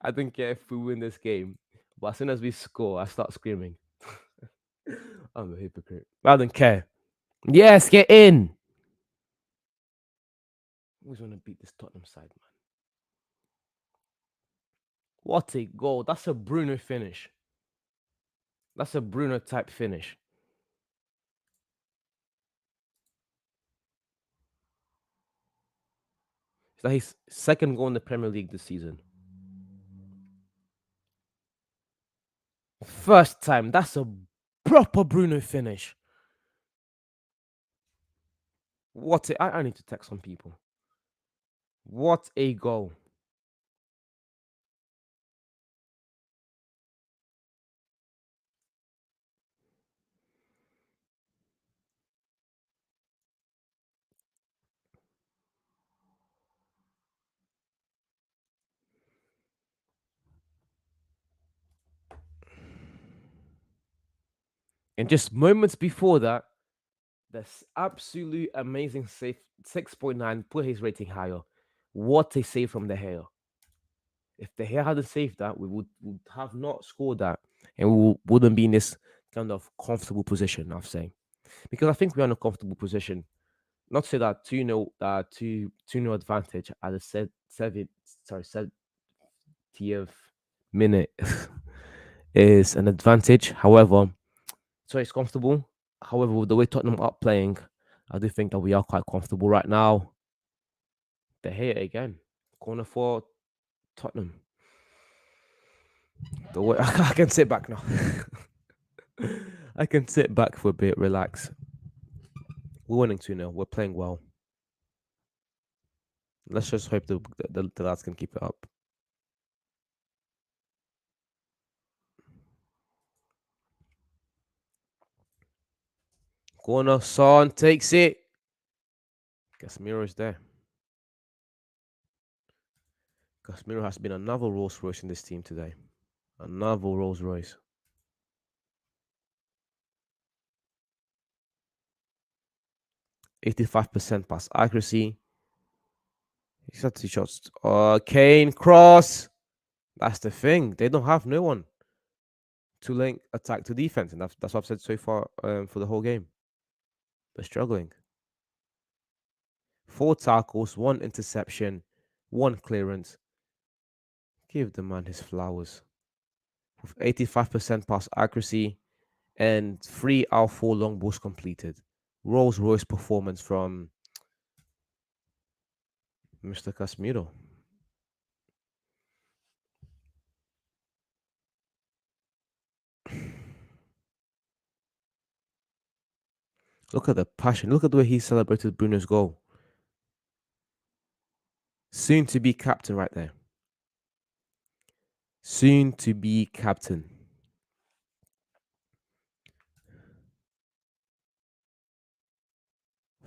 I don't care if we win this game, but as soon as we score, I start screaming. I'm a hypocrite. I don't care. Yes, get in. Who's going to beat this Tottenham side, man? What a goal. That's a Bruno finish. That's a Bruno type finish. Is that his second goal in the Premier League this season? First time. That's a proper Bruno finish. What a... I need to text some people. What a goal. And just moments before that, this absolute amazing save, 6.9, put his rating higher. What a save from De Gea. If De Gea hadn't saved that, we would have not scored that. And we wouldn't be in this kind of comfortable position, I'm saying. Because I think we're in a comfortable position. Not to say that 2-0 advantage at the 70th minute is an advantage. However, so it's comfortable. However, with the way Tottenham are playing, I do think that we are quite comfortable right now. De Gea again. Corner for Tottenham. The way I can sit back now. I can sit back for a bit, relax. We're winning 2-0. We're playing well. Let's just hope the lads can keep it up. Corner, Son takes it. Casemiro is there. Casemiro has been another Rolls Royce in this team today. Another Rolls Royce. %85% pass accuracy. He's had 2 shots. Kane cross. That's the thing. They don't have no one to link attack to defense, and that's what I've said so far for the whole game. They're struggling. 4 tackles, 1 interception, 1 clearance. Give the man his flowers. With 85% pass accuracy and 3 out of 4 long balls completed. Rolls Royce performance from Mr. Casemiro. Look at the passion. Look at the way he celebrated Bruno's goal. Soon to be captain right there. Soon to be captain.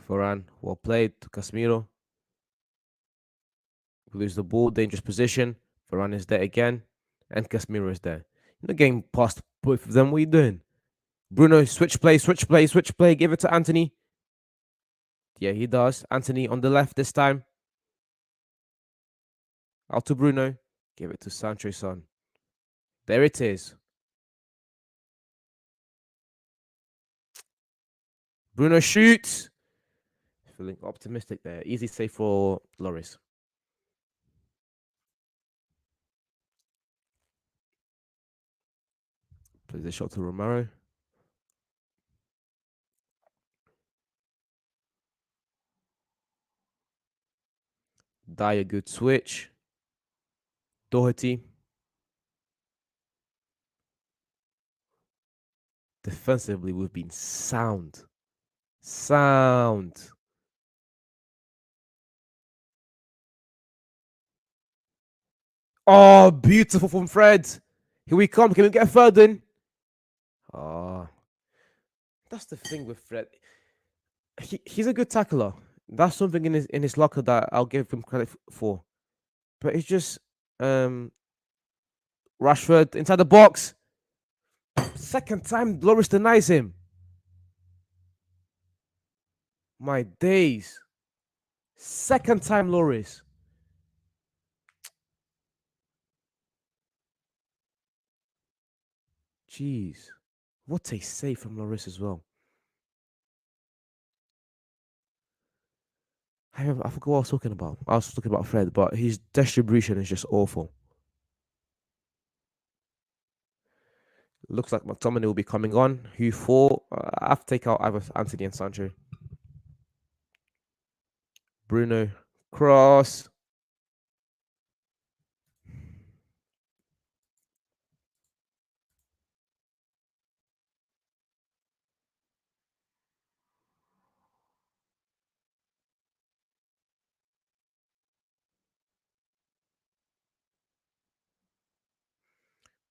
Varane, well played to Casemiro. We lose the ball, dangerous position. Varane is there again, and Casemiro is there. You're not getting past both of them. What are you doing? Bruno, switch play, switch play, switch play. Give it to Anthony. Yeah, he does. Anthony on the left this time. Out to Bruno. Give it to Sancho, son. There it is. Bruno shoots. Feeling optimistic there. Easy save for Loris. Plays the shot to Romero. Dyer, good switch. Doherty. Defensively, we've been sound. Sound. Oh, beautiful from Fred. Here we come. Can we get a third in? Oh, that's the thing with Fred. He's a good tackler. That's something in his locker that I'll give him credit for. But it's just Rashford inside the box. Second time Loris denies him. My days. Second time Loris. Jeez. What a save from Loris as well. I forgot what I was talking about. I was talking about Fred, but his distribution is just awful. Looks like McTominay will be coming on. Who for? I have to take out either Anthony and Sancho. Bruno. Cross.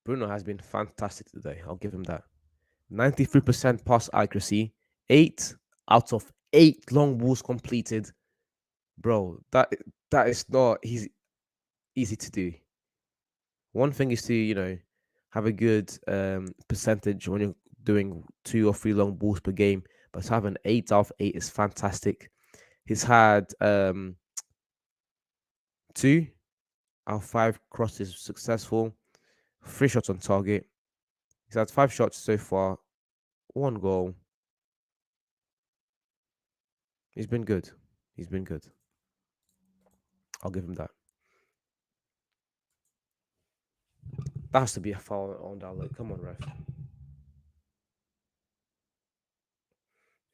Bruno has been fantastic today. I'll give him that. 93% pass accuracy. 8 out of 8 long balls completed. Bro, that is not easy to do. One thing is to, have a good percentage when you're doing 2 or 3 long balls per game, but to have an 8 out of 8 is fantastic. He's had 2 out of 5 crosses successful, 3 shots on target. He's had 5 shots so far, 1 goal. He's been good. He's been good. I'll give him that. That has to be a foul on that. Come on, ref.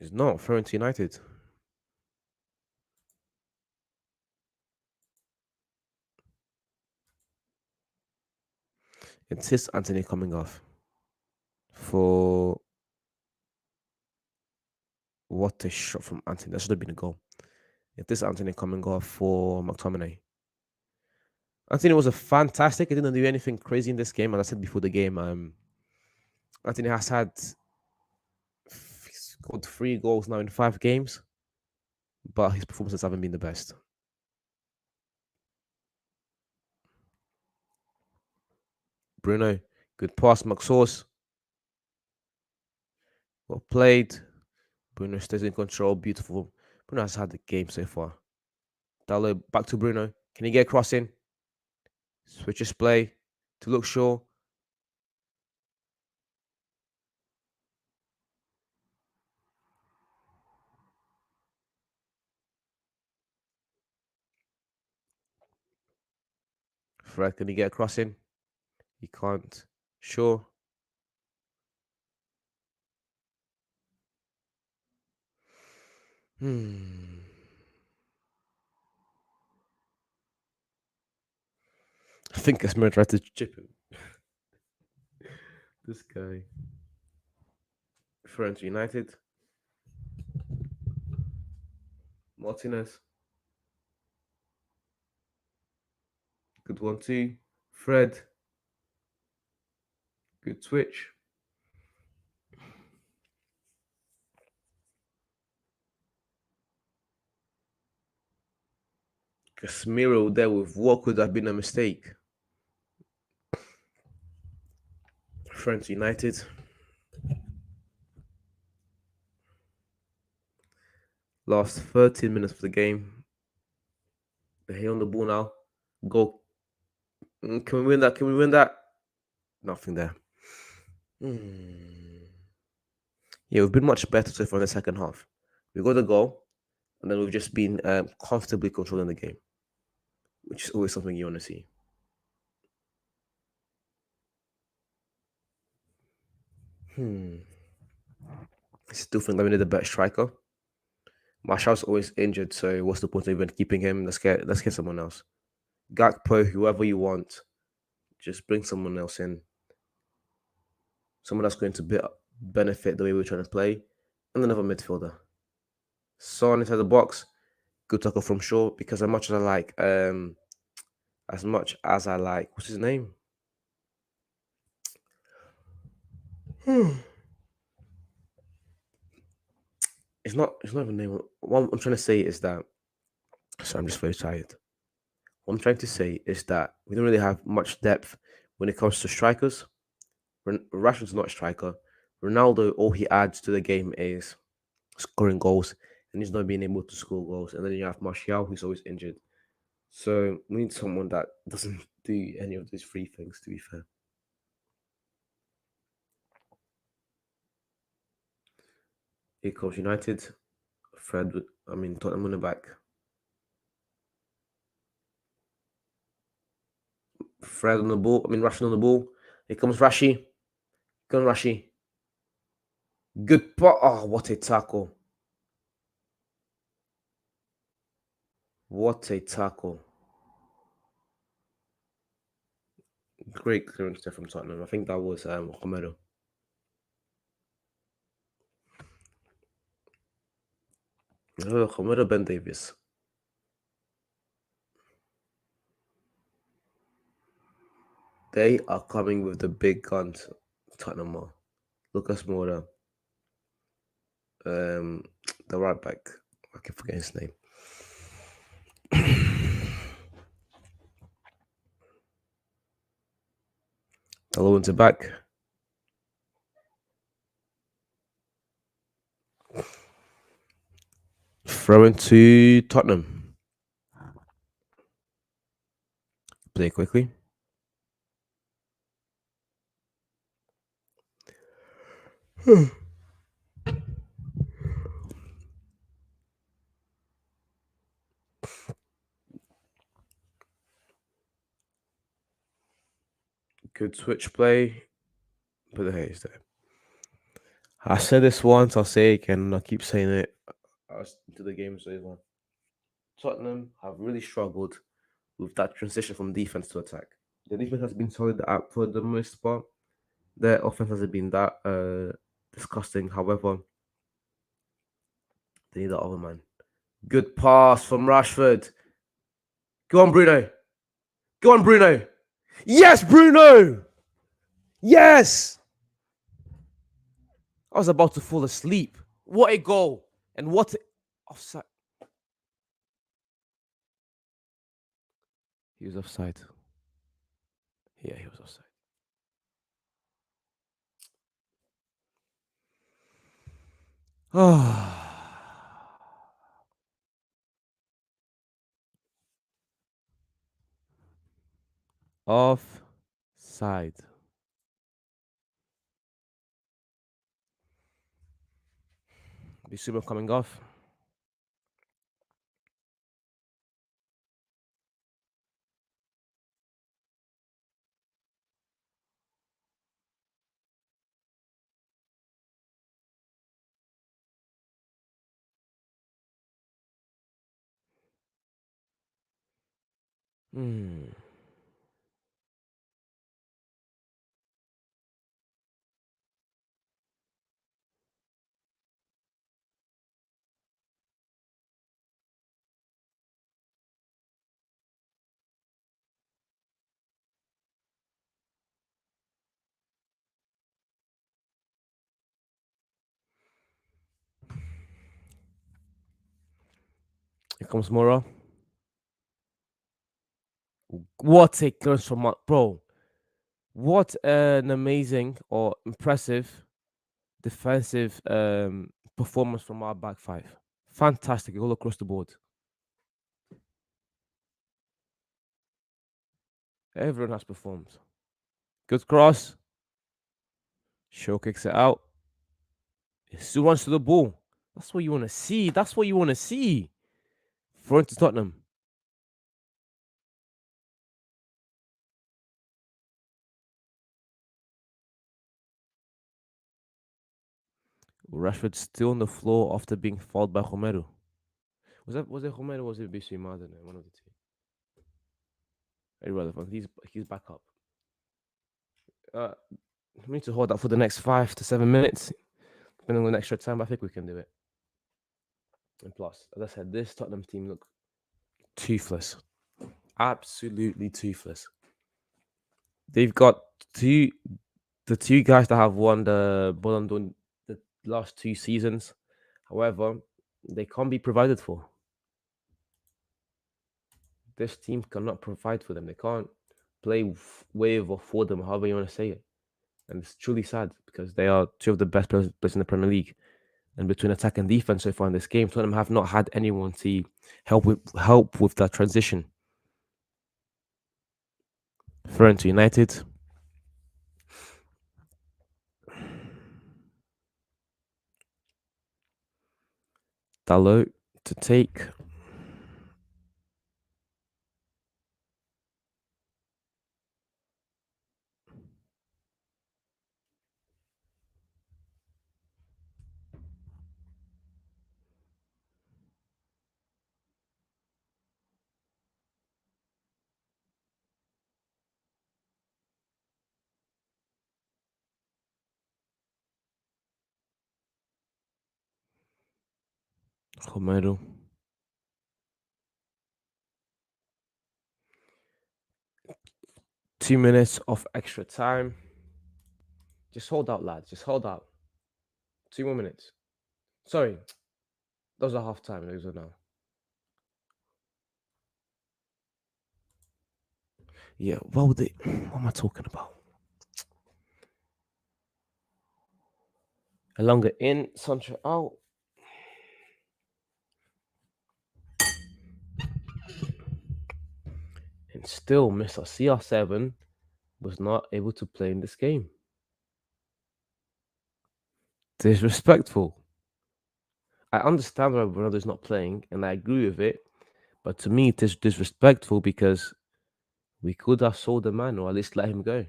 It's not thrown to United. It's his Anthony coming off for what a shot from Anthony. That should have been a goal. If this Anthony coming off for McTominay. Anthony was a fantastic. He didn't do anything crazy in this game. As I said before the game, Anthony has scored 3 goals now in 5 games, but his performances haven't been the best. Bruno, good pass, McSauce. Well played. Bruno stays in control. Beautiful. Bruno has had the game so far. Dallo back to Bruno. Can he get a cross in? Switches play to look sure. Fred, can he get a cross in? He can't. Sure. I think Esmer tried to chip him. This guy. Friends United. Martinez. Good one too. Fred. Good switch. Casemiro there with what could have been a mistake. Friends United. Last 13 minutes of the game. They're on the ball now. Go. Can we win that? Can we win that? Nothing there. Hmm. Yeah, we've been much better so far in the second half. We got the goal, and then we've just been comfortably controlling the game, which is always something you want to see. I still think that we need a better striker. Martial's always injured, so what's the point of even keeping him? Let's get someone else. Gakpo, whoever you want, just bring someone else in. Someone that's going to benefit the way we're trying to play, and another midfielder. Son inside the box, good tackle from Shaw. Because as much as I like, what's his name? It's not even name. What I'm trying to say is that. So I'm just very tired. What I'm trying to say is that we don't really have much depth when it comes to strikers. Rashford's not a striker. Ronaldo, all he adds to the game is scoring goals, and he's not being able to score goals. And then you have Martial, who's always injured. So we need someone that doesn't do any of these three things, to be fair. Here comes United. Tottenham on the back. Fred on the ball. Rashford on the ball. Here comes Rashi. Go on, Rashi. Good pot. Oh, what a tackle. What a tackle. Great clearance there from Tottenham. I think that was Romero. Romero Ben Davis. They are coming with the big guns. Tottenham are. Lucas Moura. The right back. I can forget his name. Hello into back. Throw into Tottenham. Play quickly. Good switch play. But the haze there. I said this once, I'll say it again, and I'll keep saying it until the game's over. Tottenham have really struggled with that transition from defense to attack. The defense has been solid for the most part. Their offense hasn't been that disgusting. However, they need that other man. Good pass from Rashford. Go on, Bruno. Go on, Bruno. Yes, Bruno. Yes. I was about to fall asleep. What a goal. And what offside. He was offside. Yeah, he was offside. Offside. Bisuma coming off. Here comes Mora. What a clearance from bro. What an amazing or impressive defensive performance from our back five. Fantastic, all across the board. Everyone has performed. Good cross. Shaw kicks it out. He still runs to the ball. That's what you want to see. That's what you want to see. Throw into Tottenham. Rashford still on the floor after being fouled by Romero. Was it Romero or was it Bissouma? I don't know. One of the two. Irrelevant. He's back up. We need to hold that for the next 5 to 7 minutes. Depending on extra time, I think we can do it. And plus, as I said, this Tottenham team look toothless. Absolutely toothless. They've got the two guys that have won the Ballon d'Or the last 2 seasons. However, they can't be provided for. This team cannot provide for them. They can't play with or for them, however you want to say it. And it's truly sad because they are two of the best players in the Premier League. And between attack and defense so far in this game, Tottenham have not had anyone to help with that transition. Thrown to United. Dalot to take. Romero. Two minutes of extra time. Just hold out, lads. Just hold out. 2 more minutes. Sorry. Those are half time. Those are now. Yeah, what am I talking about? Elonga in, Sancho out. And still, Mr. CR7 was not able to play in this game. Disrespectful. I understand why Ronaldo's not playing, and I agree with it. But to me, it is disrespectful because we could have sold the man or at least let him go.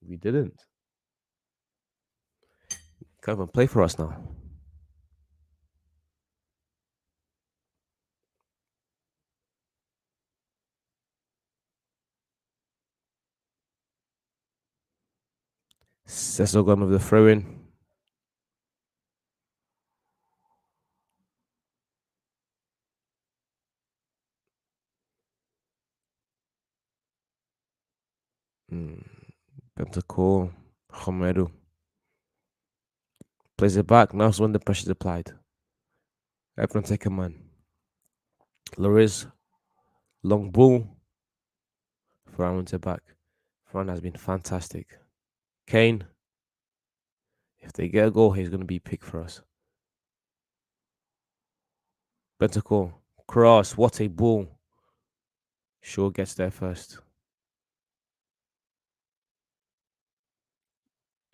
We didn't. Can't even play for us now. Cecil gone with the throw in. Bentancur, Romero. Plays it back. Now's when the pressure's applied. Everyone take a man. Lloris, long ball. Ferran wins it back. Ferran has been fantastic. Kane, if they get a goal, he's going to be picked for us. Bentancur, cross, what a ball. Shaw gets there first.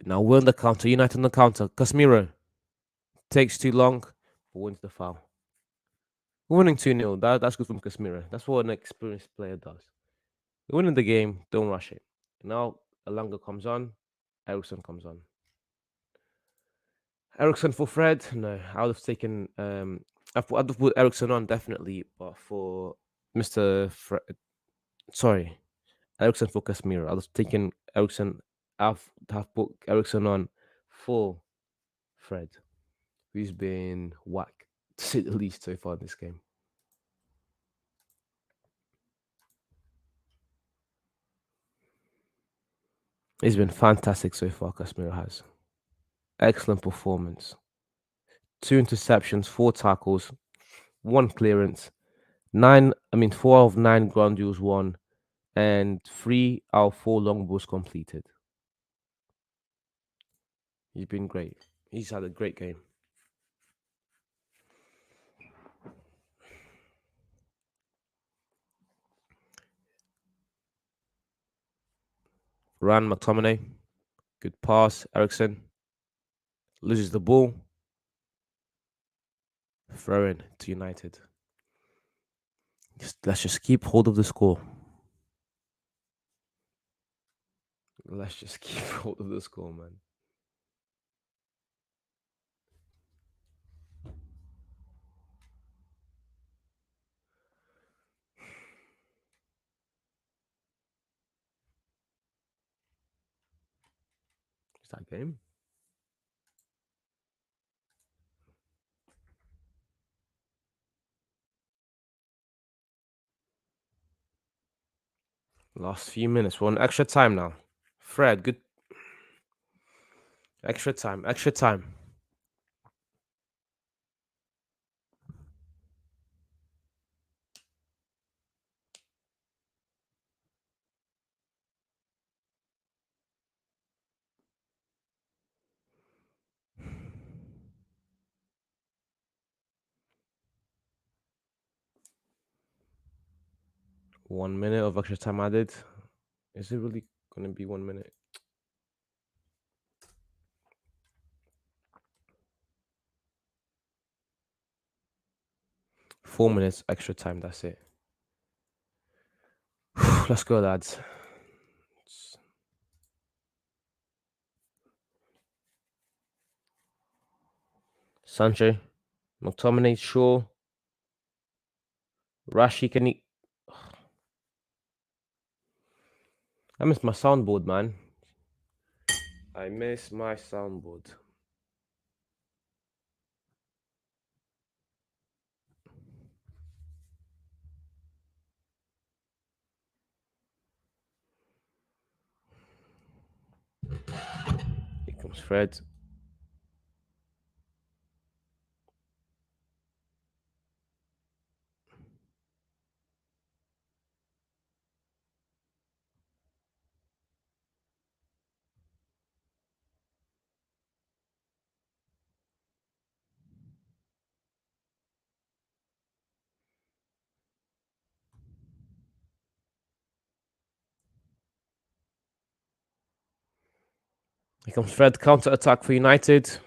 Now we're on the counter. United on the counter. Casemiro takes too long, but wins the foul. We're winning 2-0. That's good from Casemiro. That's what an experienced player does. We're winning the game. Don't rush it. Now Elanga comes on. Eriksen comes on. Eriksen for Fred? No, I would have taken. I'd have put Eriksen on definitely, but for Mr. Fred, sorry, Eriksen for Casemiro. I was taking Eriksen. I've put Eriksen on for Fred, who's been whack to say the least so far in this game. He's been fantastic so far. Casemiro has excellent performance. 2 interceptions, 4 tackles, 1 clearance, 4 of 9 ground duels won, and 3 out of 4 long balls completed. He's been great. He's had a great game. Ran McTominay. Good pass. Ericsson loses the ball. Throw in to United. Let's just keep hold of the score. Let's just keep hold of the score, man. Is that game? Last few minutes. We're on extra time now. Fred, good. Extra time. Extra time. One minute of extra time added. Is it really going to be 1 minute? Four minutes extra time. That's it. Let's go, lads. Sancho, McTominay, Shaw, Rashi. Can he? I miss my soundboard, man. I miss my soundboard. Here comes Fred. Here comes Fred. Counter attack for United.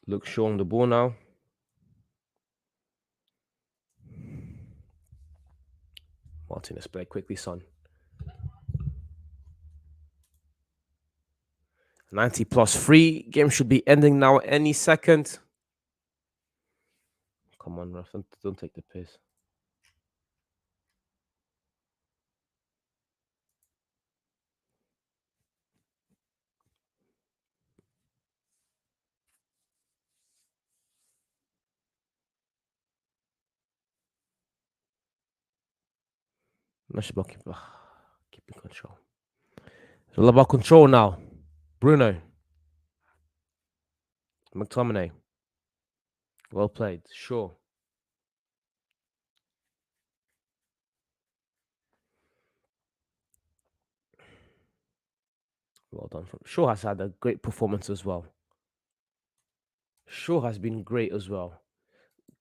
Look Shaw on the ball now. Martinez, play quickly, son. 90 plus 3. Game should be ending now any second. Come on, ref. Don't take the piss. Keeping control. It's all about control now. Bruno. McTominay. Well played. Sure. Well done. Shaw has had a great performance as well. Shaw has been great as well.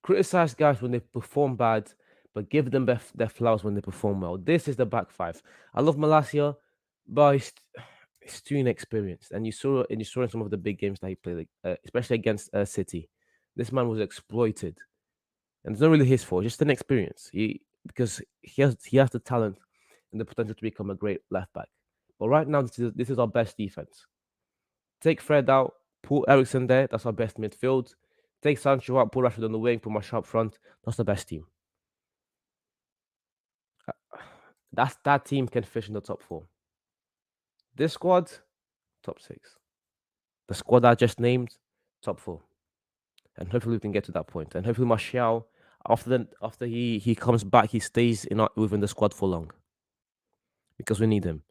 Criticize guys when they perform bad, but give them their flowers when they perform well. This is the back five. I love Malacia, but it's too inexperienced. And you saw in some of the big games that he played, especially against City. This man was exploited, and it's not really his fault. Just inexperience. Because he has the talent and the potential to become a great left back. But right now, this is our best defense. Take Fred out, put Ericsson there. That's our best midfield. Take Sancho out, put Rashford on the wing, put my sharp front. That's the best team. That team can fish in the top four. This squad, top six. The squad I just named, top four. And hopefully we can get to that point. And hopefully Martial, after he comes back, he stays within the squad for long. Because we need him.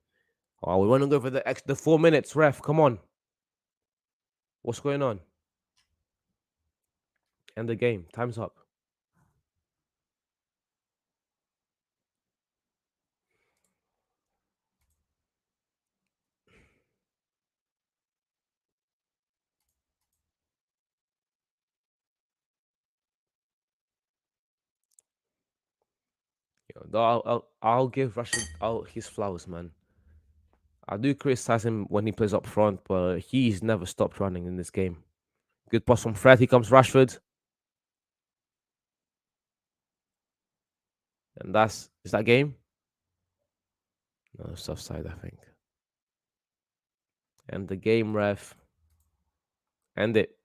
Oh, we want to go for the 4 minutes, ref. Come on. What's going on? End the game. Time's up. Though I'll give Rashford his flowers, man. I do criticize him when he plays up front, but he's never stopped running in this game. Good pass from Fred. Here comes Rashford, and is that game? No, it's offside, I think. And the game ref end it.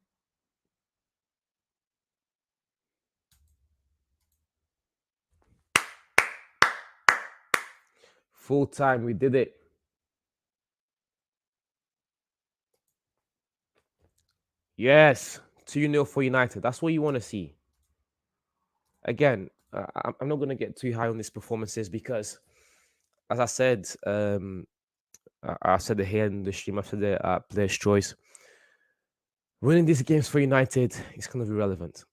Full time, we did it. Yes, 2-0 for United. That's what you want to see. Again, I'm not going to get too high on these performances because, as I said, I said it here in the stream, I said it at Player's Choice. Winning these games for United is kind of irrelevant.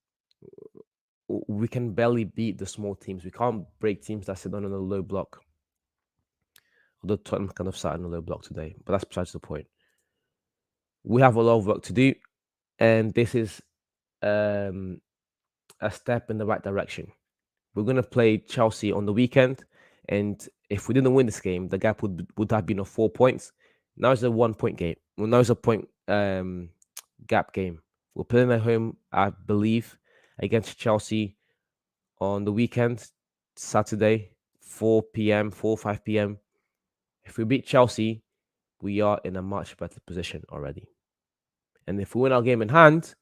We can barely beat the small teams. We can't break teams that sit on a low block. Although Tottenham kind of sat on a low block today, but that's besides the point. We have a lot of work to do, and this is a step in the right direction. We're going to play Chelsea on the weekend, and if we didn't win this game, the gap would have been of 4 points. Now it's a 1 point game. Well, now it's a point gap game. We're playing at home, I believe, against Chelsea on the weekend, Saturday, 4 p.m., 5 p.m. If we beat Chelsea, we are in a much better position already. And if we win our game in hand,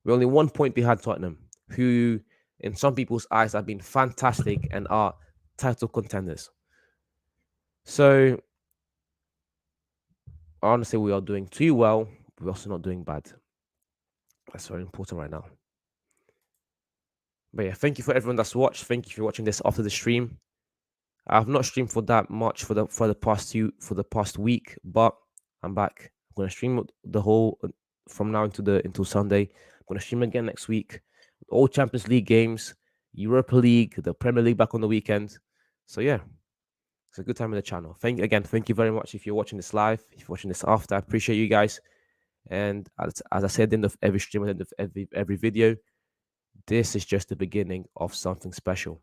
we're only 1 point behind Tottenham, who, in some people's eyes, have been fantastic and are title contenders. So, honestly, we are doing too well. We're also not doing bad. That's very important right now. But yeah, thank you for everyone that's watched. Thank you for watching this after the stream. I've not streamed for that much for the past week, but I'm back. I'm gonna stream the whole from now until Sunday. I'm gonna stream again next week. All Champions League games, Europa League, the Premier League back on the weekend. So yeah, it's a good time on the channel. Thank you very much if you're watching this live, if you're watching this after. I appreciate you guys. And as I said in every stream, at the end of every video, this is just the beginning of something special.